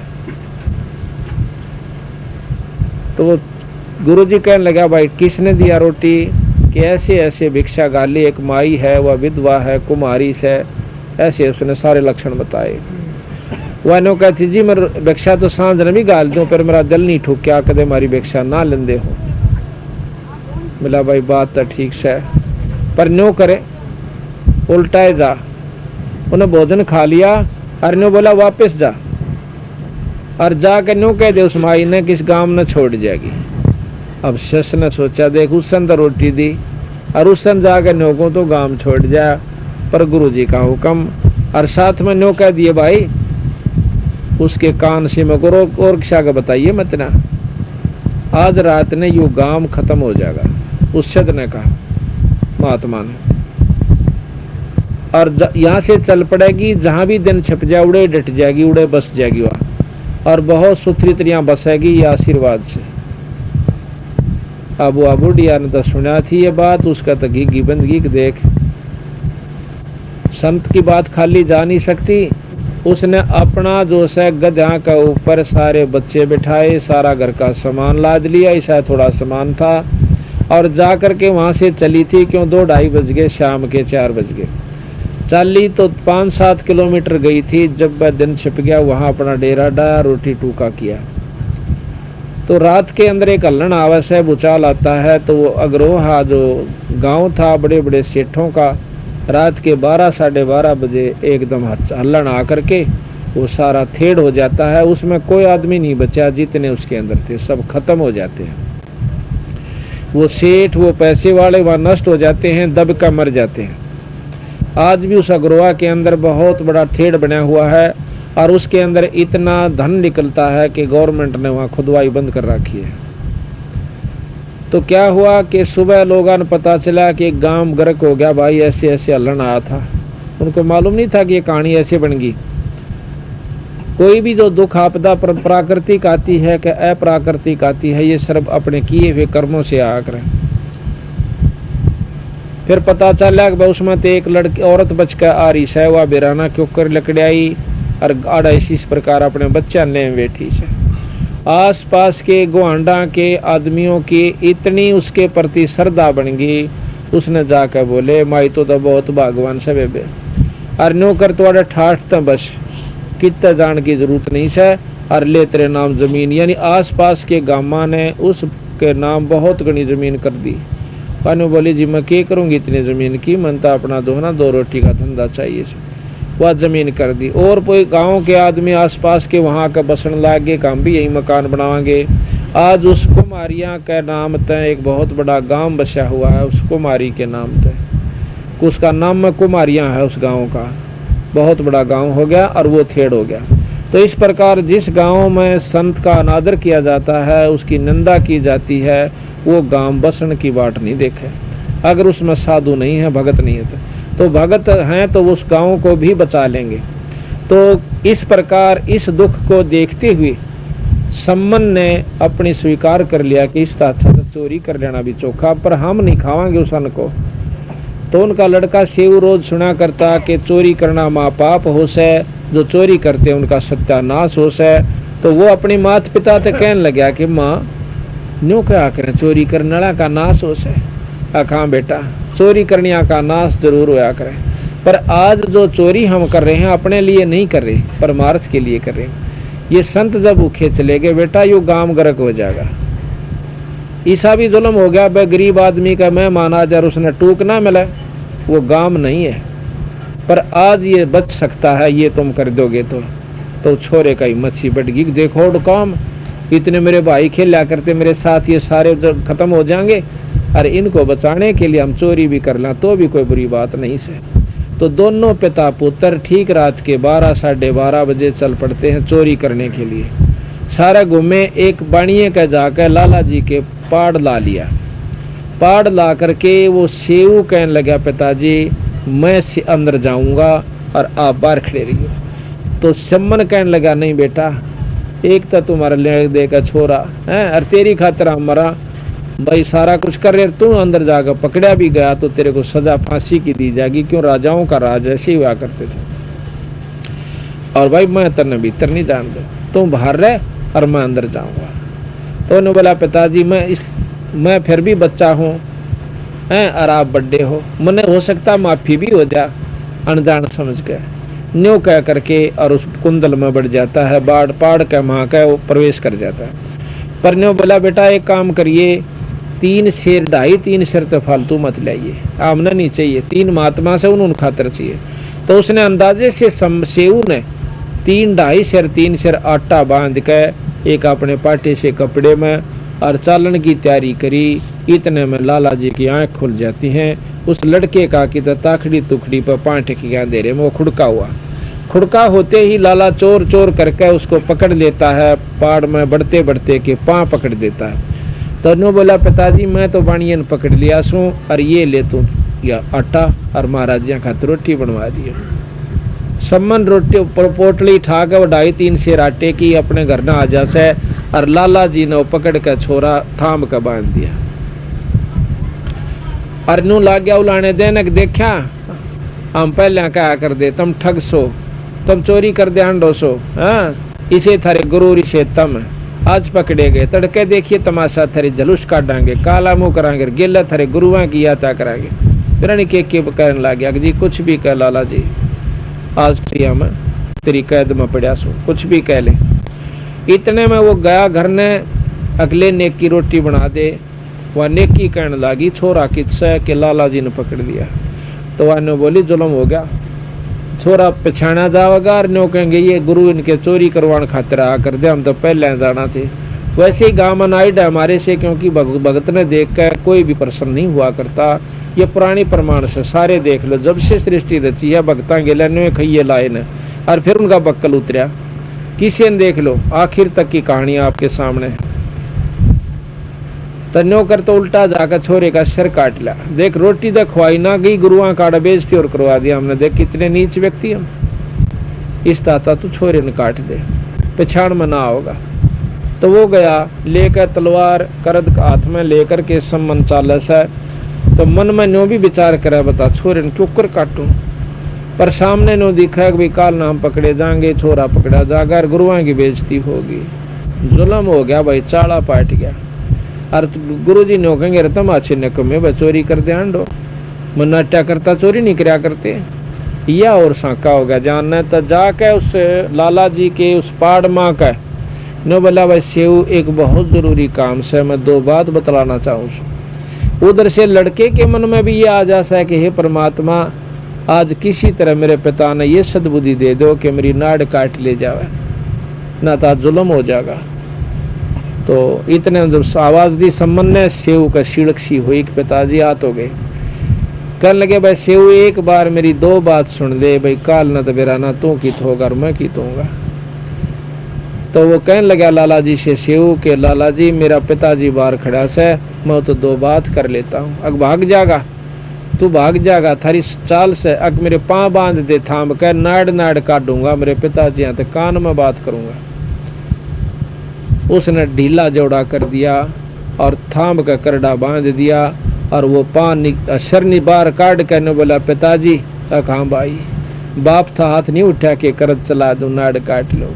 तो वो गुरु जी कहने लगा, भाई किसने दिया रोटी? कि ऐसे ऐसे भिक्षा गाली, एक माई है, वह विधवा है, कुमारी से, ऐसे उसने सारे लक्षण बताए। वह नो कहती जी मैं भिक्षा तो सांझ ने भी गाल दूं, पर मेरा दिल नहीं ठुक्या कदे मारी भिक्षा ना लेंदे हो। मिला भाई बात तो ठीक से, पर न्यो करे उल्टाए जा। उन्हें भोजन खा लिया और न्यो बोला वापस जा, और जाकर न्यो कह दे उस माई ने किस गांव ने छोड़ जाएगी। अब शश ने सोचा देख उस सन तो रोटी दी और उस सन जाकर न्यो को तो गांव छोड़ जा, पर गुरु जी का हुक्म। और साथ में न्यो कह दिए भाई उसके कान से में करो और किसा का बताइए मत ना, आज रात ने यू गांव खत्म हो जाएगा। उस शद ने कहा महात्मा ने, और यहाँ से चल पड़ेगी, जहां भी दिन छिप जाए उड़े डट जाएगी, उड़े बस जाएगी वहां, और बहुत सुथरी तरह बसेगी ये आशीर्वाद से। अब वो बुढ़िया ने तो सुना थी ये बात, उसका तो घी बंदगी देख, संत की बात खाली जा नहीं सकती। उसने अपना जो है गधा का ऊपर सारे बच्चे बिठाए, सारा घर का सामान लाद लिया, ऐसा थोड़ा सामान था, और जाकर के वहां से चली थी। क्यों 2-2:30 बज गए, शाम के 4 बज गए। चली तो 5-7 किलोमीटर गई थी। जब वह दिन छिप गया वहां अपना डेरा डाया, रोटी टूका किया। तो रात के अंदर एक हल्लन आवस है, भूचाल आता है। तो वो अग्रोहा जो गांव था बड़े बड़े सेठों का, रात के 12-12:30 बजे एकदम हल्लन आकर के वो सारा थेड़ हो जाता है। उसमें कोई आदमी नहीं बचा, जितने उसके अंदर थे सब खत्म हो जाते हैं। वो सेठ वो पैसे वाले वहां नष्ट हो जाते हैं, दब का मर जाते हैं। आज भी उस अग्रोहा के अंदर बहुत बड़ा थेड़ बना हुआ है, और उसके अंदर इतना धन निकलता है कि गवर्नमेंट ने वहां खुदवाई बंद कर रखी है। तो क्या हुआ कि सुबह लोगों ने पता चला कि एक गांव गर्क हो गया, भाई ऐसे ऐसे हल्लन आया था। उनको मालूम नहीं था कि ये कहानी ऐसे बन गई। कोई भी जो दुख आपदा प्राकृतिक आती है कि अप्राकृतिक आती है, ये सब अपने किए हुए कर्मों से आया करें। फिर पता चला कि उसमें तो एक लड़की औरत बचकर आ रही है, वह बिराना क्यों कर लकड़ाई और आड़ा इसी प्रकार अपने बच्चा ले बैठी से। आस पास के गुआंडा के आदमियों की इतनी उसके प्रति श्रद्धा बन गई, उसने जाकर बोले माई तो बहुत भगवान से बेबे, और नो कर तुम्हारे ठाठ तो बस कितना जान की जरूरत नहीं है, और ले तेरे नाम जमीन। यानी आस पास के गामा ने उसके नाम बहुत घनी जमीन कर दी। पानी बोली जी मैं क्या करूंगी इतनी जमीन की, मन तो अपना दोहना 2 रोटी का धंधा चाहिए। वह जमीन कर दी। और कोई गांव के आदमी आसपास के वहां का बसन लागे, हम भी यही मकान बनावांगे। आज उस कुमारियां के नाम तय एक बहुत बड़ा गांव बसा हुआ है, उस कुमारी के नाम तय, उसका नाम में कुमारियां है। उस गांव का बहुत बड़ा गांव हो गया, और वो थेड़ हो गया। तो इस प्रकार जिस गांव में संत का अनादर किया जाता है, उसकी निंदा की जाती है, वो गांव बसन की बाट नहीं देखे। अगर उसमें साधु नहीं है, भगत नहीं है, तो भगत हैं तो उस गांव को भी बचा लेंगे। तो इस प्रकार इस दुख को देखते हुए सम्मन ने अपनी स्वीकार कर लिया कि इस तरह से चोरी कर लेना भी चोखा, पर हम नहीं खावांगे उस अन्न को। तो उनका लड़का सेव रोज सुना करता कि चोरी करना माँ पाप हो से, जो चोरी करते उनका सत्यानाश हो से। तो वो अपनी माता पिता से कहने लगा कि माँ न्यू क्या करें, चोरी करने का नाश हो से। हाँ बेटा, चोरी करने का नाश जरूर होया करें, पर आज जो चोरी हम कर रहे हैं अपने लिए नहीं कर रहे, परमार्थ के लिए कर रहे हैं। ये संत जब भूखे चले गए बेटा, यो गांव गर्क हो जाएगा। ईसा भी जुल्म हो गया, बे गरीब आदमी का मैं माना जर उसने टूक ना मिला, वो गांव नहीं है, पर आज ये बच सकता है, ये तुम कर दोगे तो। तो छोरे का ही मच्छी बढ़ गई, देखो काम, इतने मेरे भाई खेला करते मेरे साथ, ये सारे खत्म हो जाएंगे, अरे इनको बचाने के लिए हम चोरी भी कर लें तो भी कोई बुरी बात नहीं से। तो दोनों पिता पुत्र ठीक रात के 12 साढ़े 12 बजे चल पड़ते हैं चोरी करने के लिए। सारा घूमे, एक बाणिये का जाकर लाला जी के पाड़ ला लिया। पाड़ ला करके वो सेऊ कहने लगा, पिताजी मैं से अंदर जाऊंगा और आप बाहर खड़े रहिए। तो सम्मन कहने लगा, नहीं बेटा, एक तो तुम्हारा ले देगा छोरा है और तेरी खातिर हमारा भाई सारा कुछ कर रहे, तू अंदर जाकर पकड़ा भी गया तो तेरे को सजा फांसी की दी जाएगी, क्यों राजाओं का राज ऐसे ही हुआ करते थे। और भाई मैं तेरे भीतर नहीं जान दे, तुम बाहर रह और मैं अंदर जाऊंगा। तो उन्होंने बोला, पिताजी मैं फिर भी बच्चा हूँ और आप बड़े हो, मने हो सकता माफी भी हो जा अनजान समझ के, न्यू कह करके और उस कुंडल में बढ़ जाता है, बाढ़ पाड़ के वहां का वो प्रवेश कर जाता है। पर न्यू बोला, बेटा एक काम करिए, 3 शेर 2.5-3 शेर तो फालतू मत लाइए, आमना नहीं चाहिए, 3 महात्मा से उन्होंने खातर चाहिए। तो उसने अंदाजे से सेऊ ने 3-2.5 शेर आटा बांध के एक अपने पाटे से कपड़े में और चालन की तैयारी करी। इतने में लाला जी की आंख खुल जाती हैं। उस लड़के का की तो ताखड़ी तुखड़ी पर 5 टिकियां दे रहे, वो खुड़का हुआ। खुड़का होते ही लाला चोर चोर करके उसको पकड़ लेता है, पाड़ में बढ़ते बढ़ते के पांव पकड़ देता है। तो नो बोला, पिताजी मैं तो बाणियन पकड़ लिया सू और ये ले तू या आटा और महाराज जी खातिर रोटी बनवा दिया। सम्मन रोटी पोटली ठा के 2.5-3 शेर आटे की अपने घर न आ जा से और लाला जी ने पकड़ के छोरा थाम के बांध दिया। और नू लाग गया उलाने देने देखा, हम पहले कहा कर दे तुम ठग सो, तुम चोरी कर दे हंडो सो, हाँ इसे थारे गुरु इसे तम आज पकड़े गए, तड़के देखिए तमाशा थारे जलूस काटांगे, काला मुंह करांगे, गिल्ला थारे गुरुआ की यात्रा करांगे। फिर के कहने लग गया जी कुछ भी कह लाला जी, आज मैं तेरी कैद में पड़ा सो, कुछ भी कह ले। इतने में वो गया घर ने अगले नेक की रोटी बना दे, वह नेकी कहने लगी छोरा किस्सा के लाला जी ने पकड़ लिया। तो वह ने बोली जुल्म हो गया, छोरा पछाना जाएगा और नो कहेंगे ये गुरु इनके चोरी करवाने खातिर आ कर दे, हम तो पहले जाना थे। वैसे ही गाँव में नाइड है हमारे से, क्योंकि भगत ने देख कर कोई भी प्रसन्न नहीं हुआ करता। ये पुरानी प्रमाण से सारे देख लो, जब से सृष्टि रची है भगता गेला ने खइये लाए न और फिर उनका बक्कल उतरा, किसी ने देख लो आखिर तक की कहानी आपके सामने है। तन्यो कर तो उल्टा जाकर छोरे का सिर काट लिया। देख रोटी तो खवाई ना गई, गुरुआ काड़ा बेचती और करवा दिया हमने। देख कितने नीच व्यक्ति हम, इस ताता तू छोरे ने काट दे, पछाण में ना होगा। तो वो गया लेकर तलवार करद हाथ में लेकर के सम्मन चालस है। तो मन में नो भी विचार करा, बता छोरे ने क्यों कर काटूं, पर सामने नो दिखा कि काल नाम पकड़े जाएंगे, छोरा पकड़ा जाएगा, गुरुआ की बेइज्जती होगी। जुल्म हो गया भाई, चाड़ा पाट गया। और गुरु जी ने कहेंगे तुम अच्छे न कमे भाई चोरी कर दे हंडो, मनाट्या करता चोरी नहीं कराया करते, या और साका हो गया जानना। तो जाके उस लाला जी के उस पाड़ माँ का नो बोला भाई सेऊ एक बहुत जरूरी काम से मैं 2 बात बतलाना चाहूँ। उधर से लड़के के मन में भी ये आ जाता है कि हे परमात्मा आज किसी तरह मेरे पिता ने ये सद्बुद्धि दे दो कि मेरी नाड़ काट ले जावे, ना तो जुल्म हो जाएगा। तो इतने जब आवाज दी सम्मन ने, सेऊ का शिड़क सी हुई कि पिताजी हाथ हो गए। कहने लगे भाई सेऊ एक बार मेरी 2 बात सुन ले भाई, काल न तो मेरा ना तू की होगा और मैं की होगा। तो वो कहने लगा लाला जी से सेऊ के लाला जी मेरा पिताजी बाहर खड़ा से, मैं तो 2 बात कर लेता हूँ, अग भाग जाएगा तू भाग जाएगा थारी चाल से, अग मेरे पाँव बांध दे थाम कर नाड़ नाड़ काटूंगा, मेरे पिताजी यहाँ तो कान में बात करूंगा। उसने ढीला जोड़ा कर दिया और थाम का करड़ा बांध दिया और वो पान शरनी बार काट कर ने बोला पिताजी हाँ भाई, बाप था हाथ नहीं उठा के करद चला दो नाड़ काट लो।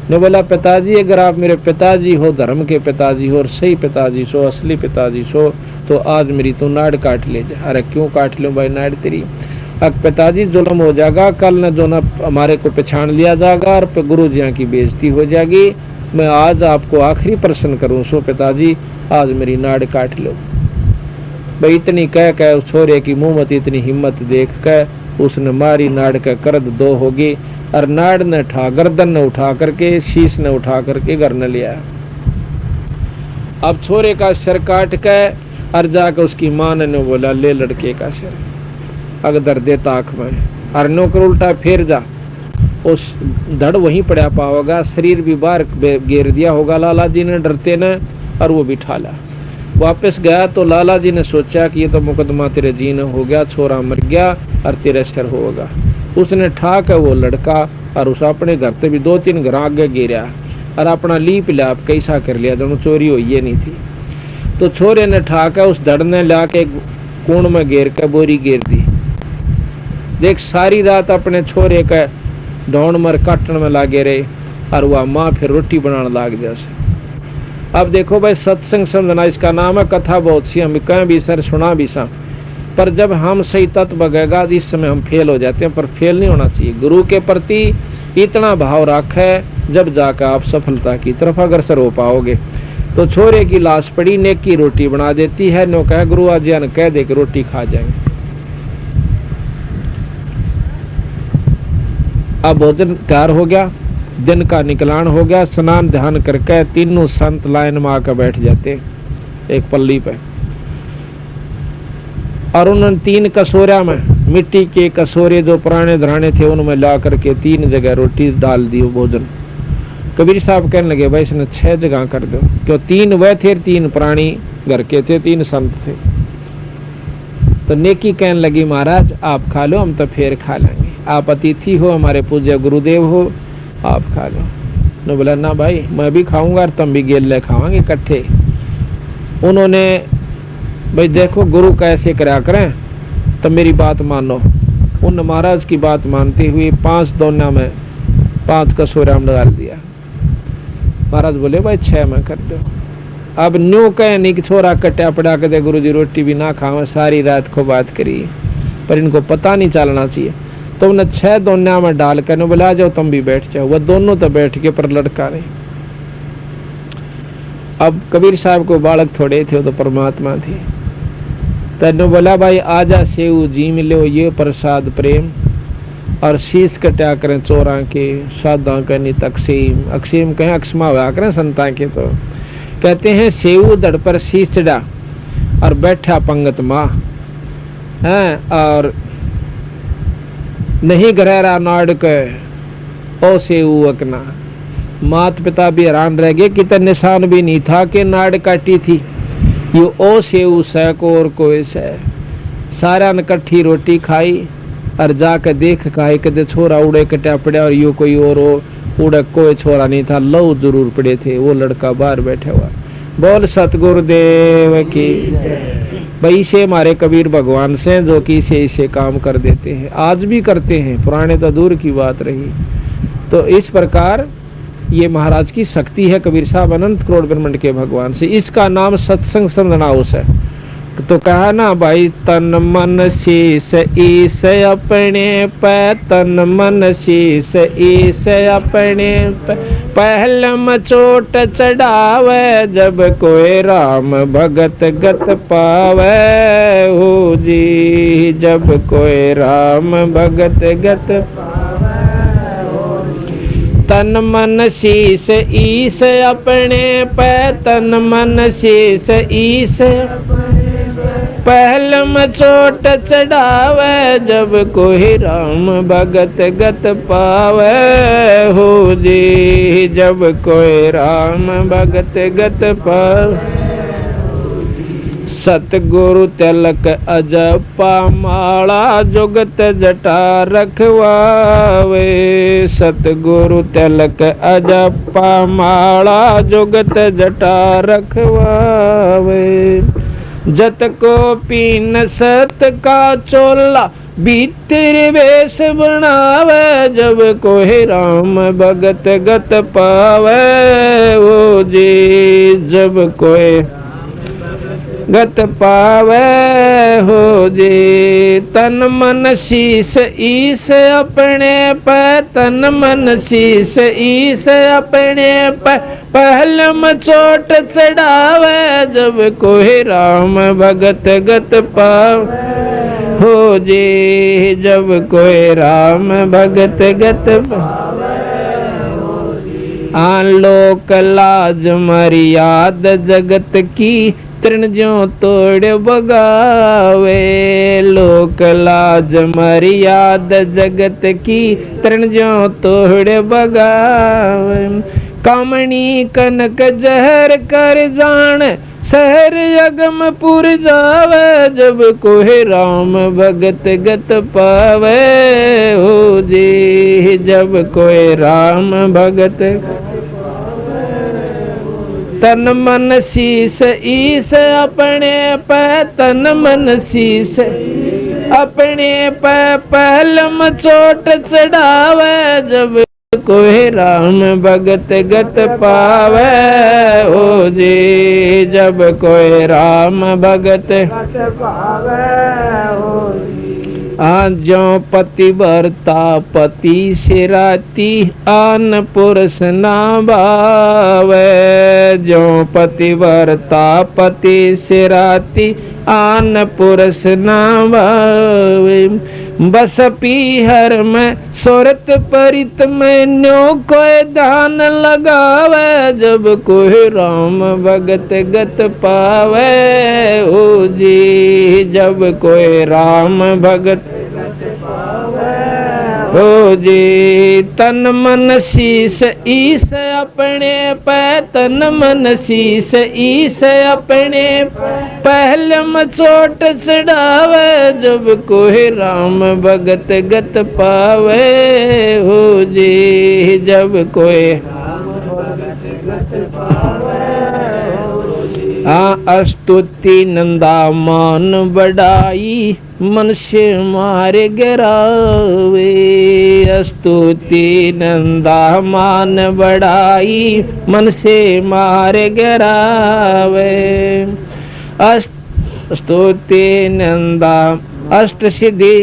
ने बोला पिताजी अगर आप मेरे पिताजी हो, धर्म के पिताजी हो और सही पिताजी सो, असली पिताजी सो, तो आज मेरी तो नाड़ काट ले जा। अरे क्यों काट लूं भाई नाड़ तेरी, अब पिताजी जुल्म हो जाएगा, कल न जो ना हमारे को पहचान लिया जाएगा और गुरु जी की बेइज्जती हो जाएगी। मैं आज आपको आखिरी प्रश्न करूं, सो पिताजी आज मेरी नाड़ काट लो। भाई इतनी कह उस छोरे की मुंह मत इतनी हिम्मत देख कर उसने मारी, नाड़ का करद 2 होगी और नाड़ ने उठा, गर्दन ने उठा करके, शीश ने उठा करके घर न लिया। अब छोरे का सिर काट के और जाकर उसकी मां ने बोला ले लड़के का सिर, अगदर दे ताक में, और नौकर उल्टा फेर जा, उस धड़ वहीं पड़ा पाओगा, शरीर भी बाहर घेर दिया होगा लाला जी ने डरते ने, और वो बिठा ला। वापस गया तो लाला जी ने सोचा कि ये तो मुकदमा तेरे जीने हो गया, छोरा मर गया और तेरे सिर होगा। उसने ठाक है वो लड़का और उस अपने घर से भी 2-3 घर आगे गिरा और अपना लीप लाप कैसा कर लिया, दोनों चोरी हुई ये नहीं थी। तो छोरे ने ठाक है उस धड़ ने ला के कोण में घेर के बोरी घेर दी। देख सारी रात अपने छोरे के ढोंड मर काटन में लागे रहे और वह माँ फिर रोटी बनाने लाग जैसे। अब देखो भाई सत्संग समझना इसका नाम है, कथा बहुत सी हम कहें भी सर सुना भी सा, पर जब हम सही तत्व बगेगा इस समय हम फेल हो जाते हैं, पर फेल नहीं होना चाहिए। गुरु के प्रति इतना भाव रखे जब जाकर आप सफलता की तरफ अग्रसर हो पाओगे। तो छोरे की लाश पड़ी, नेक की रोटी बना देती है, नो कह गुरु आजिया ने कह दे कि रोटी खा जाएंगे। अब भोजन तैयार हो गया, दिन का निकलान हो गया, स्नान ध्यान करके तीनों संत लाइन में आकर बैठ जाते एक पल्ली पे, और उन्होंने 3 कसोरिया में मिट्टी के कसोरे जो पुराने धराने थे उनमें ला करके 3 जगह रोटी डाल दी भोजन। कबीर साहब कहने लगे भाई इसने 6 जगह कर दो, क्यों 3 वह थे, 3 प्राणी घर के थे, 3 संत थे। तो नेकी कहने लगी महाराज आप खा लो, हम तो फिर खा लेंगे, आप अतिथि हो, हमारे पूज्य गुरुदेव हो, आप खा लो। ने बोला ना भाई मैं भी खाऊंगा और तुम भी गेले खावांगे इकट्ठे। उन्होंने भाई देखो गुरु कैसे करा करें, तो मेरी बात मानो। उन महाराज की बात मानते हुए 5 दोना में 5 कसोरा में डाल दिया। महाराज बोले भाई 6 में कर दो। अब न्यू कह नहीं कि छोरा कट्या पड़ा के दे गुरु जी रोटी भी ना खावे, सारी रात को बात करी, पर इनको पता नहीं चलना चाहिए। तो उन्हें 6 दोनिया में डाल कर बोला जाओ तुम भी बैठ जाओ। वह दोनों तो बैठ के पर लड़का नहीं। अब कबीर साहब को बालक थोड़े थे, वो तो परमात्मा थे। तेने बोला भाई आजा सेऊ जी मिलो ये प्रसाद प्रेम, और शीश कटा करें चोरा के, सादा करनी तकसीम, अक्सीम कहें अक्समा हुआ करें संता के। तो कहते हैं सेऊ दड़ पर शीश चढ़ा और बैठा पंगत माँ है, और नहीं गहरा नाड़ के ओ सेऊ अकना। मात पिता भी हैरान रह गए, कितना निशान भी नहीं था कि नाड़ काटी थी। ये ओ सेऊ सैको और कोई से सारा ने कट्ठी रोटी खाई और जाकर देख खाए कदे छोरा उड़े कटा पड़ा, और यो कोई और उड़े कोई छोरा नहीं था, लव जरूर पड़े थे। वो लड़का बाहर बैठा हुआ। बोल सतगुरुदेव की। भाई से हमारे कबीर भगवान से जो कि इसे काम कर देते हैं, आज भी करते हैं, पुराने तो दूर की बात रही। तो इस प्रकार ये महाराज की शक्ति है, कबीर साहब अनंत करोड़ ब्रह्मांड के भगवान से। इसका नाम सत्संग समझनाउस है। तो कहा ना भाई तन मन शीस ईस अपने पे, तन मन शीस ईस अपने पे, पहलम चोट चढ़ावे जब कोई राम भगत गत पावे हो जी, जब कोई राम भगत गत तन मन शीस ईस अपने पे, तन मन शीस ईस पहलम चोट चढ़ावे जब कोई राम भगत गत पावे हो जी, जब कोई राम भगत गत पावे। सतगुरु तिलक अजपा माला जुगत जटा रखवावे, सतगुरु तिलक अजपा माला जुगत जटा रखवावे। जत को पीन सत का चोला भीतर वेश बनावे जब कोई राम भगत गत पावे वो जी, जब कोई गत पावे हो जी। तन मन शीस ईस अपने पे, तन मन शीस ईस अपने पे, पहलम चोट चढ़ावे जब कोई राम भगत गत पावे हो जी जब कोई राम भगत गत लोक लाज मर्याद जगत की तृण ज्यों तोड़ बगावे लोक लाज मर्याद जगत की तृण ज्यों तोड़ बगावे कामणी कनक जहर कर जान शहर अगमपुर जावे जब कोई राम भगत गत पावे हो जी जब कोई राम भगत तन मन शीस ईस अपने पे तन मन शीस अपने पे पहलम चोट चढ़ावे जब कोई राम भगत गत पावे हो जी जब कोई राम भगत पावे हो आजो पतिव्रता पति सिराती आन पुरुष ना भावे जो पतिव्रता पति सिराती आन पुरुष ना भावे बस पीहर में सोरत परित में न्यो कोई दान लगावे जब कोई राम भगत गत पावे ओ जी जब कोई राम भगत हो जी तन मन शीस ईस अपने पे तन मन शीस ईस अपने पहलम चोट चढ़ावे जब कोई राम भगत गत पावे हो जी जब कोई स्तुति नंदा मान बढ़ाई मन से मारे गिरावे स्तुति नंदा मान बढ़ाई मन से मारे गिरावे स्तुति नंदा अष्ट सिद्धि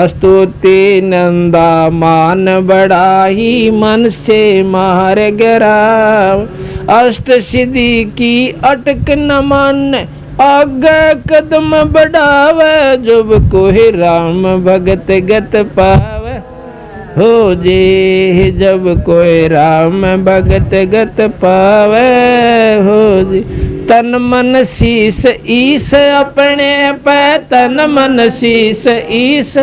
स्तुति नंदा मान बढ़ाई मन से मार गिराव अष्ट सिद्धि की अटक न मान आगे कदम बढ़ावे जब कोई राम भगत गत पावे हो जी जब कोई राम भगत गत पावे हो जी तन मन शीस ईस अपने पे तन मन शीस ईस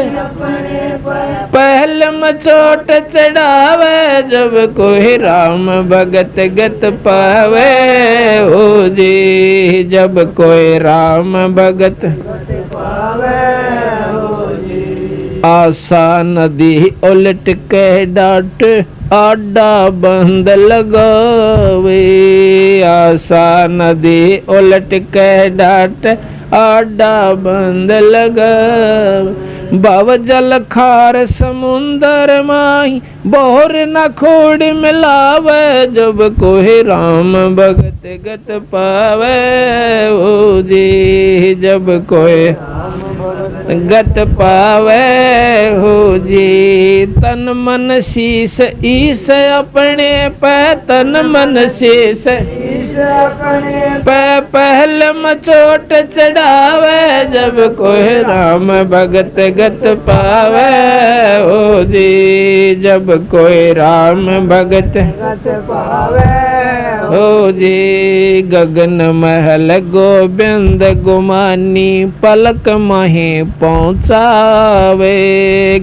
पहलम चोट चढ़ावे जब कोई राम भगत गत पावे हो जी जब कोई राम भगत पावे आशा नदी उलट के डाट आडा बंद लगावे आशा नदी उलट के डाट आडा बंद लगावे भव जल खार समुंदर माही बोर न खोड़ मिलावे जब कोई राम भगत गत पावे ओ जी जब कोई गत पावे हो जी तन मन शीस ईस अपने पे तन मन शीस पे पहलम चोट चढ़ावे जब कोई राम भगत गत पावे हो जी जब कोई राम भगत गत पावे हो जी गगन महल गोबिंद गुमानी पलक माही पहुँचावे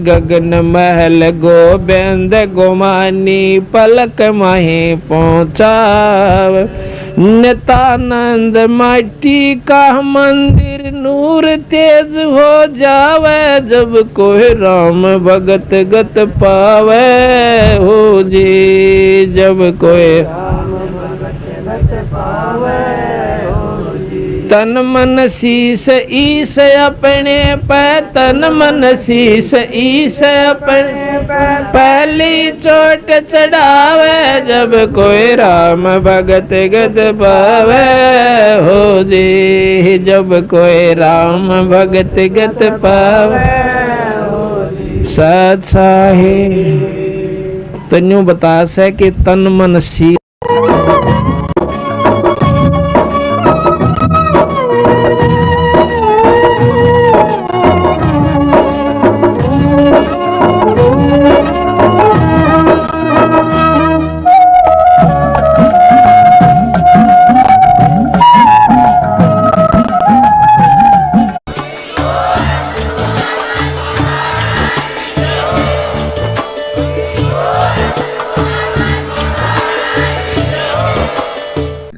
गगन महल गोबिंद गुमानी पलक माही पहुँचावे नित्यानंद माटी का मंदिर नूर तेज हो जावे जब कोई राम भगत गत पावे हो जी जब कोई तन मन शीस ईस अपने पे तन मन शीस ईस अपने पहली चोट चढ़ावे जब कोई राम भगत गत पावे हो जी जब कोई राम भगत गत पावे सत साहिब तन्यू बता से कि तन मन शीस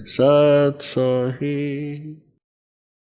सत सोही।